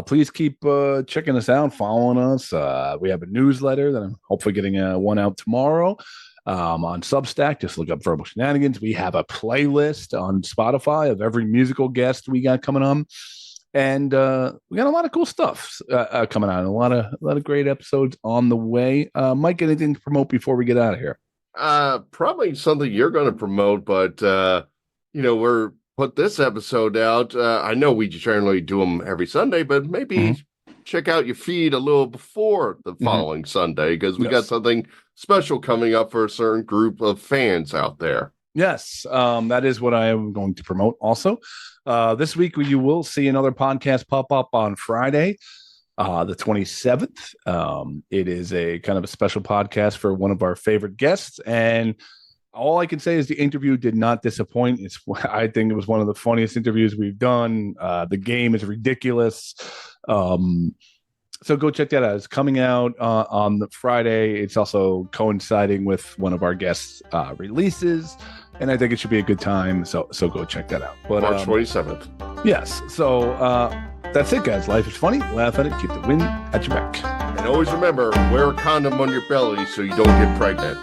Please keep checking us out, following us. We have a newsletter that I'm hopefully getting one out tomorrow on Substack. Just look up Verbal Shenanigans. We have a playlist on Spotify of every musical guest we got coming on. And we got a lot of cool stuff coming out. A lot of great episodes on the way. Mike, anything to promote before we get out of here? Probably something you're going to promote, but we're put this episode out. I know we generally do them every Sunday, but maybe check out your feed a little before the following Sunday because we got something special coming up for a certain group of fans out there. Yes, that is what I am going to promote. Also, this week you will see another podcast pop up on Friday. The 27th. It is a kind of a special podcast for one of our favorite guests, and all I can say is the interview did not disappoint. I think it was one of the funniest interviews we've done. The game is ridiculous. So go check that out. It's coming out on the Friday. It's also coinciding with one of our guests' releases, and I think it should be a good time. So go check that out. But, March 27th. Yes. So that's it, guys. Life is funny. Laugh at it. Keep the wind at your back. And always remember, wear a condom on your belly so you don't get pregnant.